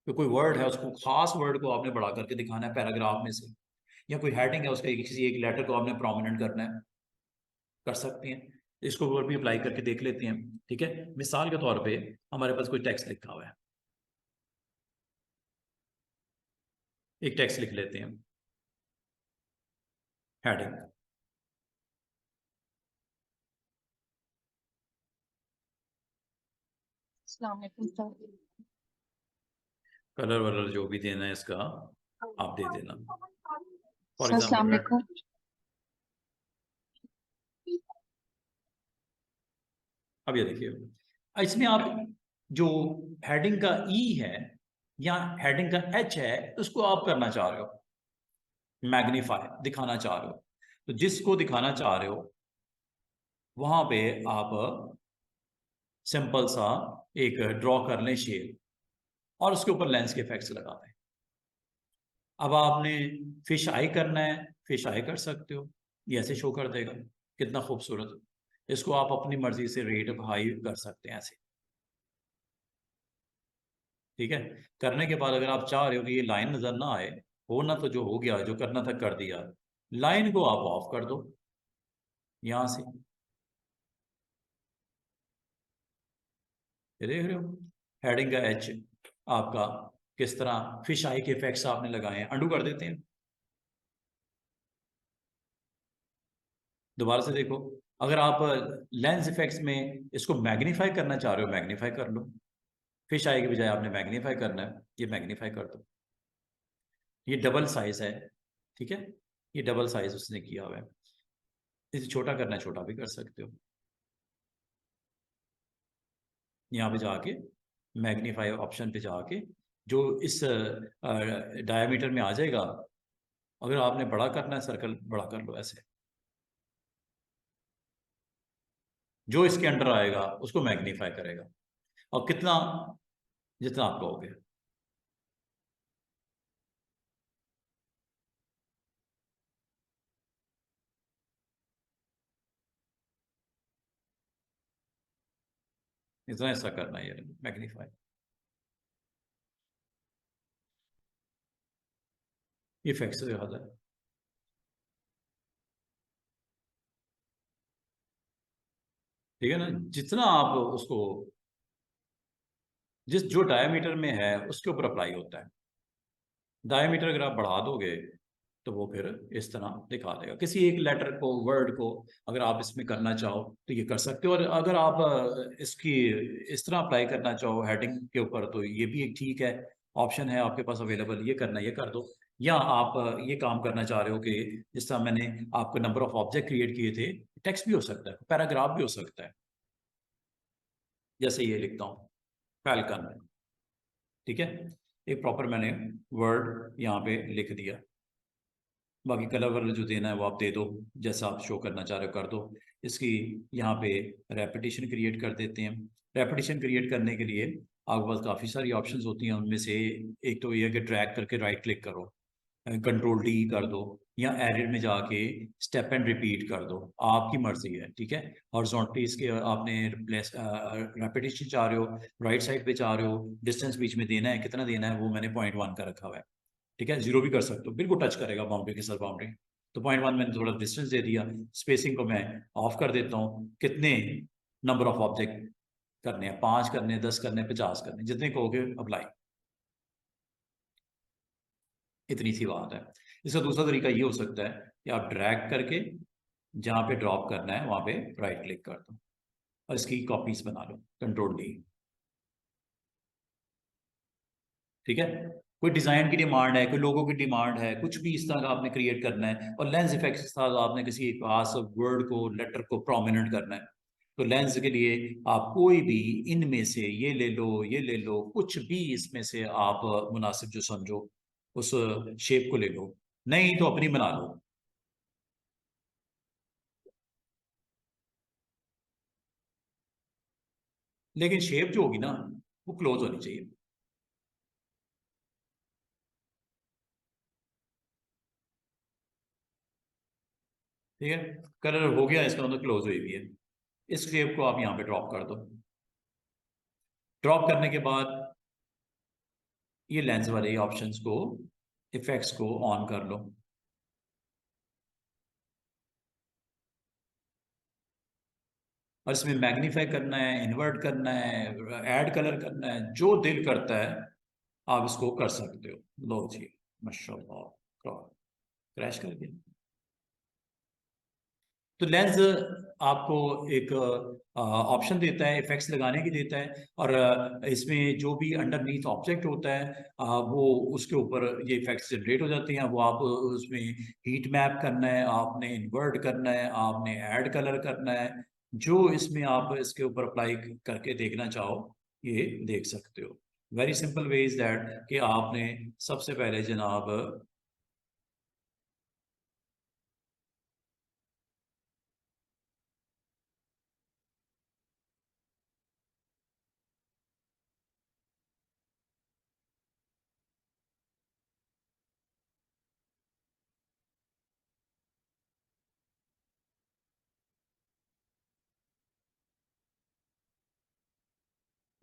तो कोई वर्ड है उसको, खास वर्ड को आपने बड़ा करके दिखाना है पैराग्राफ में से, या कोई हेडिंग है उसका किसी एक लेटर को आपने प्रोमिनेंट करना है, कर सकते हैं। इसको और भी अप्लाई करके देख लेते हैं, ठीक है। मिसाल के तौर पे हमारे पास कोई टेक्स्ट लिखा हुआ है, एक टेक्स्ट लिख लेते हैं, हेडिंग। अस्सलाम वालेकुम सर। कलर वलर जो भी देना है इसका आप दे देना। फॉर सर अस्सलाम एग्जाम्पल वालेकुम। अब ये देखिए, इसमें आप जो हेडिंग का ई है या हेडिंग का एच है, उसको आप करना चाह रहे हो मैग्नीफाई, दिखाना चाह रहे हो। तो जिसको दिखाना चाह रहे हो वहां पे आप सिंपल सा एक ड्रॉ कर लें शेप, और उसके ऊपर लेंस के इफेक्ट्स लगा दें। अब आपने फिश आई करना है, फिश आई कर सकते हो, ये ऐसे शो कर देगा, कितना खूबसूरत। इसको आप अपनी मर्जी से रेट हाई कर सकते हैं ऐसे, ठीक है। करने के बाद अगर आप चाह रहे हो कि ये लाइन नजर ना आए, होना तो जो हो गया, जो करना था कर दिया, लाइन को आप ऑफ कर दो यहां से, ये देख रहे हो हेडिंग का एच आपका किस तरह फिश आई के इफेक्ट्स आपने लगाए हैं। अंडू कर देते हैं, दोबारा से देखो। अगर आप लेंस इफेक्ट्स में इसको मैग्नीफाई करना चाह रहे हो, मैग्नीफाई कर लो, फिश आई के बजाय आपने मैग्नीफाई करना है, ये मैग्नीफाई कर दो। ये डबल साइज है, ठीक है, ये डबल साइज उसने किया हुआ है। इसे छोटा करना है, छोटा भी कर सकते हो। यहाँ पे जाके मैग्नीफाई ऑप्शन पे जाके जो इस डायमीटर में आ जाएगा, अगर आपने बड़ा करना है सर्कल, बड़ा कर लो ऐसे, जो इसके अंडर आएगा उसको मैग्नीफाई करेगा, और कितना, जितना आप कहोगे। इतना ऐसा करना है ये मैग्नीफाई। ये इफेक्ट से ज्यादा है, ठीक है ना। जितना आप उसको, जिस जो डायमीटर में है उसके ऊपर अप्लाई होता है। डायमीटर अगर आप बढ़ा दोगे तो वो फिर इस तरह दिखा देगा किसी एक लेटर को, वर्ड को। अगर आप इसमें करना चाहो तो ये कर सकते हो, और अगर आप इसकी इस तरह अप्लाई करना चाहो हेडिंग के ऊपर तो ये भी एक ठीक है, ऑप्शन है आपके पास अवेलेबल, ये करना ये कर दो। या आप ये काम करना चाह रहे हो कि जिस तरह मैंने आपको नंबर ऑफ ऑब्जेक्ट क्रिएट किए थे, टेक्स्ट भी हो सकता है, पैराग्राफ भी हो सकता है, जैसे ये लिखता हूँ फैल्कन, ठीक है, एक प्रॉपर मैंने वर्ड यहाँ पे लिख दिया। बाकी कलर वलर जो देना है वो आप दे दो, जैसा आप शो करना चाह रहे हो कर दो। इसकी यहाँ पे रेपिटेशन क्रिएट कर देते हैं। रेपिटेशन क्रिएट करने के लिए आपके पास काफ़ी सारी ऑप्शंस होती हैं, उनमें से एक तो ये है कि ड्रैग करके राइट क्लिक करो, कंट्रोल डी कर दो, या एडिट में जाके स्टेप एंड रिपीट कर दो, आपकी मर्जी है, ठीक है। हॉरिजॉन्टली इसके आपने रिप्लेस रेपिटेशन चाह रहे हो, राइट साइड पे चाह रहे हो, डिस्टेंस बीच में देना है, कितना देना है वो मैंने 0.1 का रखा हुआ है, ठीक है। 0 भी कर सकते हो, बिल्कुल टच करेगा बाउंड्री के साथ बाउंड्री, तो 0.1 मैंने थोड़ा डिस्टेंस दे दिया। स्पेसिंग को मैं ऑफ कर देता हूँ। कितने नंबर ऑफ ऑब्जेक्ट करने हैं, 5 करने, 10 करने, 50 करने, जितने कहोगे अप्लाई। इतनी सी बात है। इसका दूसरा तरीका ये हो सकता है कि आप ड्रैग करके जहाँ पे ड्रॉप करना है वहाँ पे राइट क्लिक कर दो और इसकी कॉपीज बना लो, कंट्रोल डी, ठीक है। कोई डिजाइन की डिमांड है, कोई लोगों की डिमांड है, कुछ भी इस तरह का आपने क्रिएट करना है, और लेंस इफेक्ट्स इस तरह का आपने किसी खास वर्ड को, लेटर को प्रोमिनेंट करना है, तो लेंस के लिए आप कोई भी इनमें से ये ले लो, ये ले लो, कुछ भी इसमें से आप मुनासिब जो समझो उस शेप को ले लो, नहीं तो अपनी बना लो। लेकिन शेप जो होगी ना वो क्लोज होनी चाहिए, ठीक है। कलर हो गया, इसका मतलब क्लोज हुई भी है। इस शेप को आप यहाँ पे ड्रॉप कर दो। ड्रॉप करने के बाद ये लेंस वाले ऑप्शंस को, इफेक्ट्स को ऑन कर लो। और इसमें मैग्नीफाई करना है, इन्वर्ट करना है, ऐड कलर करना है, जो दिल करता है आप इसको कर सकते हो। लो जी, माशाल्लाह, क्रैश कर दिया। तो लेंस आपको एक ऑप्शन देता है, इफेक्ट्स लगाने की देता है, और इसमें जो भी अंडरनीथ ऑब्जेक्ट होता है वो उसके ऊपर ये इफेक्ट्स जनरेट हो जाते हैं। वो आप उसमें हीट मैप करना है, आपने इन्वर्ट करना है, आपने ऐड कलर करना है, जो इसमें आप इसके ऊपर अप्लाई करके देखना चाहो ये देख सकते हो। Very simple way is that कि आपने सबसे पहले जनाब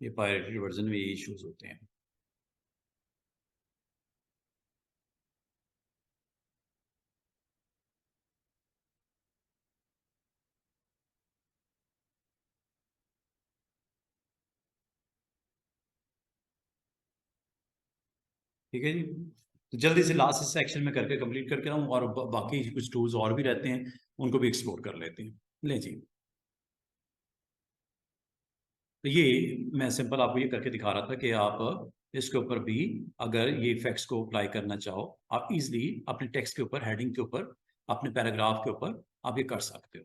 ये पायरेटेड वर्जन में ये इश्यूज होते हैं। ठीक है जी, तो जल्दी से लास्ट सेक्शन में करके कंप्लीट करके आऊँ, और बाकी कुछ टूल्स और भी रहते हैं उनको भी एक्सप्लोर कर लेते हैं। ले जी, तो ये मैं सिंपल आपको ये करके दिखा रहा था कि आप इसके ऊपर भी अगर ये इफेक्ट्स को अप्लाई करना चाहो, आप इजीली अपने टेक्स्ट के ऊपर, हेडिंग के ऊपर, अपने पैराग्राफ के ऊपर आप ये कर सकते हो।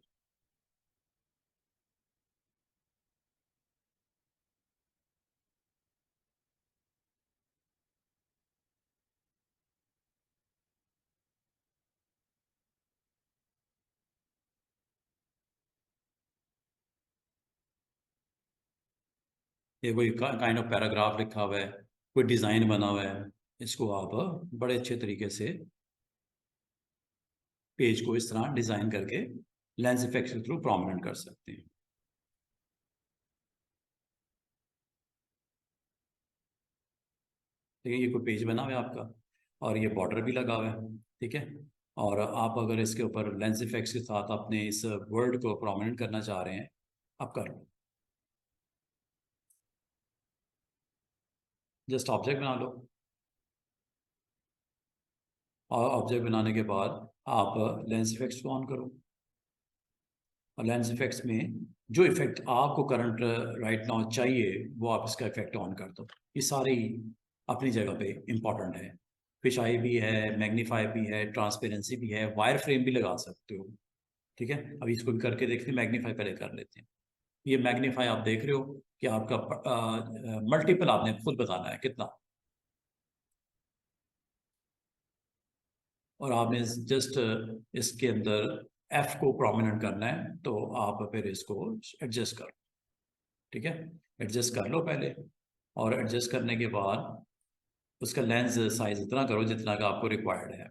ये कोई काइंड ऑफ पैराग्राफ लिखा हुआ है, कोई डिज़ाइन बना हुआ है, इसको आप बड़े अच्छे तरीके से पेज को इस तरह डिज़ाइन करके लेंस इफेक्ट के थ्रू प्रोमिनेंट कर सकते हैं। ठीक है, ये कोई पेज बना हुआ है आपका और ये बॉर्डर भी लगा हुआ है, ठीक है। और आप अगर इसके ऊपर लेंस इफेक्ट्स के साथ अपने इस वर्ड को प्रोमिनेंट करना चाह रहे हैं, आप कर लो। जस्ट ऑब्जेक्ट बना लो और ऑब्जेक्ट बनाने के बाद आप लेंस इफेक्ट्स को ऑन करो और लेंस इफेक्ट्स में जो इफेक्ट आपको करंट राइट नाउ चाहिए वो आप इसका इफेक्ट ऑन कर दो। ये सारे ही अपनी जगह पे इम्पॉर्टेंट है। फिश आई भी है, मैग्नीफाई भी है, ट्रांसपेरेंसी भी है, वायर फ्रेम भी लगा सकते हो, ठीक है। अभी इसको भी करके देखते हैं, मैग्नीफाई पहले कर लेते हैं। ये मैग्नीफाई आप देख रहे हो कि आपका मल्टीपल आपने खुद बताना है कितना, और आपने जस्ट इसके अंदर एफ को प्रोमिनेंट करना है, तो आप फिर इसको एडजस्ट करो, ठीक है। एडजस्ट कर लो पहले, और एडजस्ट करने के बाद उसका लेंस साइज इतना करो जितना का आपको रिक्वायर्ड है,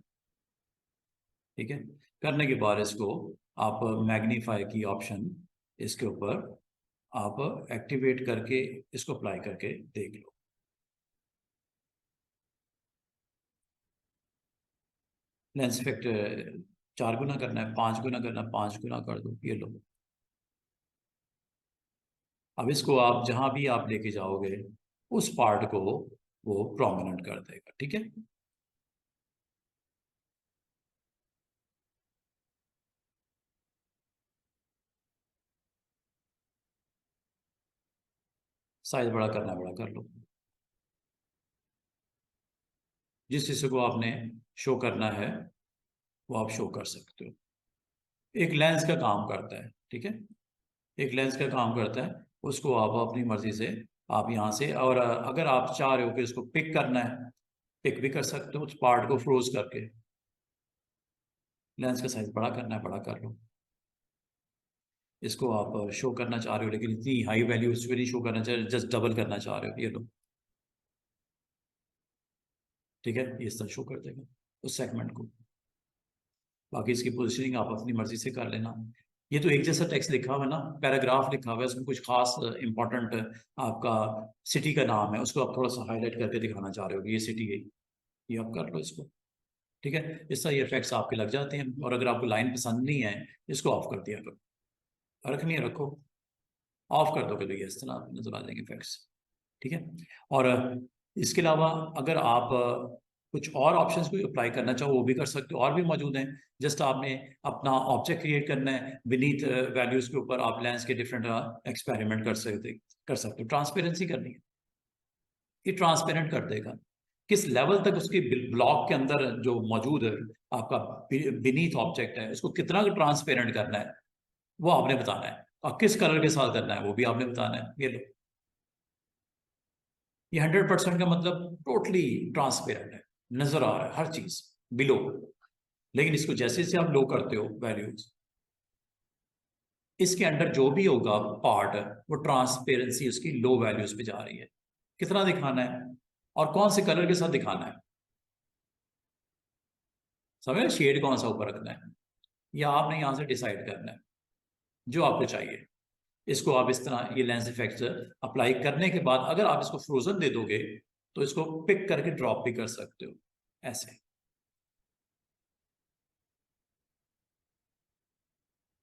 ठीक है। करने के बाद इसको आप मैग्नीफाई की ऑप्शन इसके ऊपर आप एक्टिवेट करके इसको अप्लाई करके देख लो। लेंस इफेक्ट 4 गुना करना है, 5 गुना करना है, 5 गुना कर दो, ये लो। अब इसको आप जहां भी आप लेके जाओगे उस पार्ट को वो प्रोमिनेंट कर देगा, ठीक है। साइज बड़ा करना है, बड़ा कर लो। जिस हिस्से को आपने शो करना है वो आप शो कर सकते हो। एक लेंस का काम करता है, ठीक है। एक लेंस का काम करता है, उसको आप अपनी मर्जी से आप यहाँ से, और अगर आप चाह रहे हो कि इसको पिक करना है, पिक भी कर सकते हो उस पार्ट को फ्रोज करके। लेंस का साइज बड़ा करना है, बड़ा कर लो। इसको आप शो करना चाह रहे हो लेकिन इतनी हाई वैल्यू इस पर नहीं शो करना चाह रहे, जस्ट डबल करना चाह रहे हो, ये लो, ठीक है। ये इस तरह शो कर देगा उस सेगमेंट को। बाकी इसकी पोजिशनिंग आप अपनी मर्जी से कर लेना। ये तो एक जैसा टेक्स्ट लिखा हुआ है ना, पैराग्राफ लिखा हुआ है, उसमें कुछ खास इंपॉर्टेंट आपका सिटी का नाम है, उसको आप थोड़ा सा हाईलाइट करके दिखाना चाह रहे हो कि ये सिटी है, ये आप कर लो इसको, ठीक है। इस तरह ये इफेक्ट्स आपके लग जाते हैं। और अगर आपको लाइन पसंद नहीं है, इसको ऑफ कर दिया करो, रखनी है रखो, ऑफ कर दोगे तो ये इस तरह नजर आ जाएंगे इफेक्ट्स, ठीक है। और इसके अलावा अगर आप कुछ और ऑप्शंस को अप्लाई करना चाहो वो भी कर सकते हो, और भी मौजूद हैं। जस्ट आपने अपना ऑब्जेक्ट क्रिएट करना है, बिनीथ वैल्यूज के ऊपर आप लेंस के डिफरेंट एक्सपेरिमेंट कर सकते हो। ट्रांसपेरेंसी करनी है, ये ट्रांसपेरेंट कर देगा। किस लेवल तक उसकी ब्लॉक के अंदर जो मौजूद है आपका बिनीथ ऑब्जेक्ट है, उसको कितना ट्रांसपेरेंट करना है वो आपने बताना है, और किस कलर के साथ करना है वो भी आपने बताना है। ये लो, ये 100% का मतलब टोटली ट्रांसपेरेंट है, नजर आ रहा है हर चीज बिलो। लेकिन इसको जैसे जैसे आप लो करते हो वैल्यूज, इसके अंदर जो भी होगा पार्ट, वो ट्रांसपेरेंसी उसकी लो वैल्यूज पे जा रही है। कितना दिखाना है और कौन से कलर के साथ दिखाना है, समझ, शेड कौन सा ऊपर रखना है, या आपने यहां से डिसाइड करना है जो आपको चाहिए। इसको आप इस तरह ये लेंस इफेक्ट अप्लाई करने के बाद अगर आप इसको फ्रोजन दे दोगे तो इसको पिक करके ड्रॉप भी कर सकते हो, ऐसे।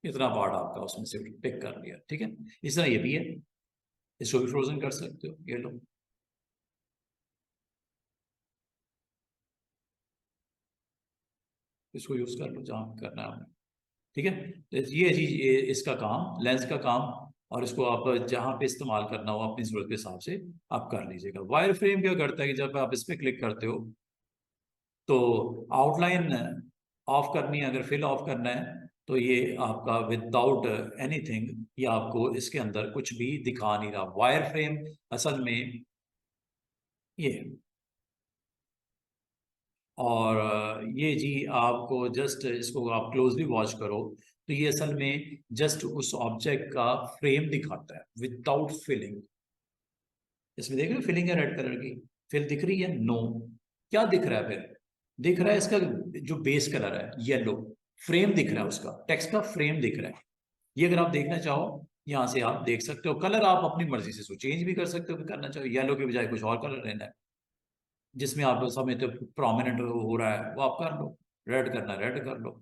इतना पार्ट आपका उसमें से पिक कर लिया, ठीक है। इस तरह ये भी है, इसको भी फ्रोजन कर सकते हो, ये लो। इसको यूज कर लो जहां करना है आपने, ठीक है। तो ये चीज इसका काम, लेंस का काम, और इसको आप जहां पे इस्तेमाल करना हो अपनी जरूरत के हिसाब से आप कर लीजिएगा। वायर फ्रेम क्या करता है कि जब आप इस पर क्लिक करते हो तो आउटलाइन ऑफ करनी है, अगर फिल ऑफ करना है तो ये आपका विदाउट एनीथिंग, ये आपको इसके अंदर कुछ भी दिखा नहीं रहा। वायर फ्रेम असल में ये, और ये जी आपको जस्ट इसको आप क्लोजली वॉच करो तो ये असल में जस्ट उस ऑब्जेक्ट का फ्रेम दिखाता है विदाउट फिलिंग। इसमें देख रहे हो फिलिंग है रेड कलर की, फिल दिख रही है? नो। क्या दिख रहा है फिर? दिख रहा है इसका जो बेस कलर है येलो, फ्रेम दिख रहा है, उसका टेक्स्ट का फ्रेम दिख रहा है। ये अगर आप देखना चाहो यहाँ से आप देख सकते हो। कलर आप अपनी मर्जी से चेंज भी कर सकते हो, कि करना चाहो येलो के बजाय कुछ और कलर लेना है, जिसमें आप समझते हो प्रोमिनेंट हो रहा है वो आप कर लो, रेड करना रेड कर लो।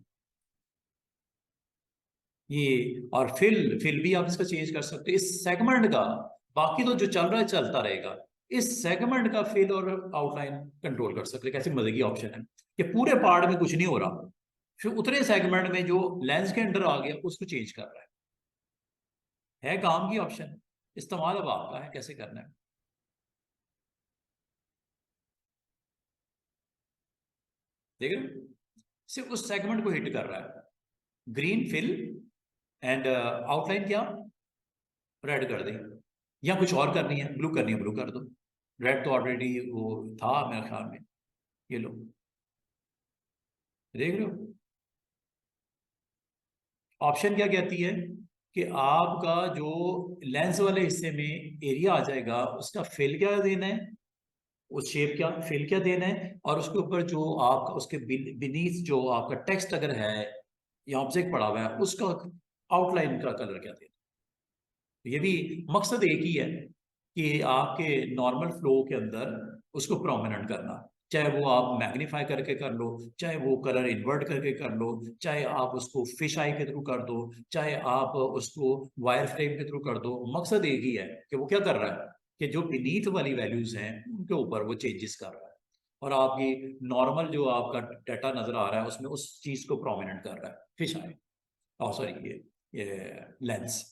ये और फिल भी आप इसका चेंज कर सकते हो इस सेगमेंट का। बाकी तो जो चल रहा है चलता रहेगा, इस सेगमेंट का फिल और आउटलाइन कंट्रोल कर सकते हो। कैसे मजे की ऑप्शन है कि पूरे पार्ट में कुछ नहीं हो रहा, फिर उतरे सेगमेंट में जो लेंस के अंदर आ गया उसको चेंज कर रहा है काम की ऑप्शन। इस्तेमाल अब आपका है कैसे करना है। देख रहे हो, सिर्फ उस सेगमेंट को हिट कर रहा है। ग्रीन फिल एंड आउटलाइन क्या रेड कर दे, या कुछ और करनी है ब्लू करनी है ब्लू कर दो। रेड तो ऑलरेडी वो था मेरे ख्याल में, ये लो देख रहे हो। ऑप्शन क्या कहती है कि आपका जो लेंस वाले हिस्से में एरिया आ जाएगा उसका फिल क्या देना है, उस शेप क्या फिल क्या देना है, और उसके ऊपर जो आपका उसके बीनीथ जो आपका टेक्स्ट अगर है या ऑब्जेक्ट पड़ा हुआ है उसका आउटलाइन का कलर क्या देना। ये भी मकसद एक ही है कि आपके नॉर्मल फ्लो के अंदर उसको प्रोमिनेंट करना, चाहे वो आप मैग्नीफाई करके कर लो, चाहे वो कलर इन्वर्ट करके कर लो, चाहे आप उसको फिश आई के थ्रू कर दो, चाहे आप उसको वायर फ्रेम के थ्रू कर दो। मकसद एक ही है कि वो क्या कर रहा है कि जो बीनीथ वाली वैल्यूज हैं उनके ऊपर वो चेंजेस कर रहा है, और आपकी नॉर्मल जो आपका डाटा नजर आ रहा है उसमें उस चीज को प्रोमिनेंट कर रहा है फिश आई, सॉरी ये लेंस।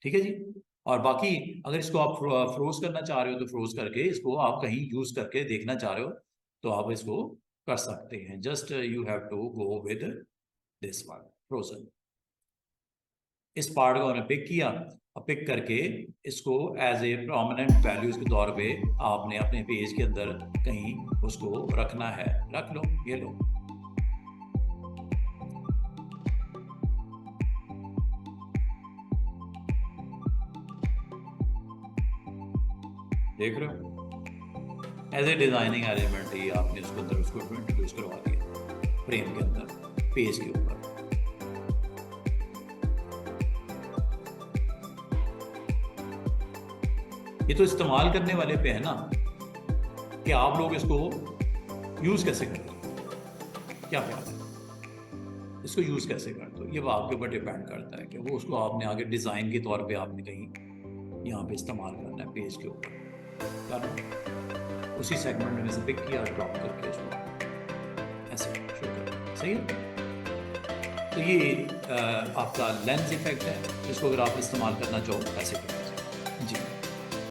ठीक है जी। और बाकी अगर इसको आप फ्रोज करना चाह रहे हो तो फ्रोज करके इसको आप कहीं यूज करके देखना चाह रहे हो तो आप इसको कर सकते हैं। Just you have to go with this one frozen. इस पार्ट को हमने पिक किया, और पिक करके इसको एज ए प्रोमिनेंट वैल्यूज के तौर पे आपने अपने पेज के अंदर कहीं उसको रखना है, रख लो, ये लो। देख रहे हो एज ए डिजाइनिंग एलिमेंट ही आपने उसको अंदर उसको इंट्रोड्यूस करवा दिया फ्रेम के अंदर पेज के ऊपर। ये तो इस्तेमाल करने वाले पे है ना कि आप लोग इसको यूज कैसे करते हो, क्या ख्याल है इसको यूज कैसे करते हो, ये वो आपके ऊपर डिपेंड करता है कि वो उसको आपने आगे डिजाइन के तौर पे आपने कहीं यहाँ पे इस्तेमाल करना है पेज के ऊपर, उसी सेगमेंट में से पिक किया ड्रॉप करके उसको ऐसे शो कर, सही है। तो ये आपका लेंस इफेक्ट है, इसको अगर आप इस्तेमाल करना चाहो ऐसे करें।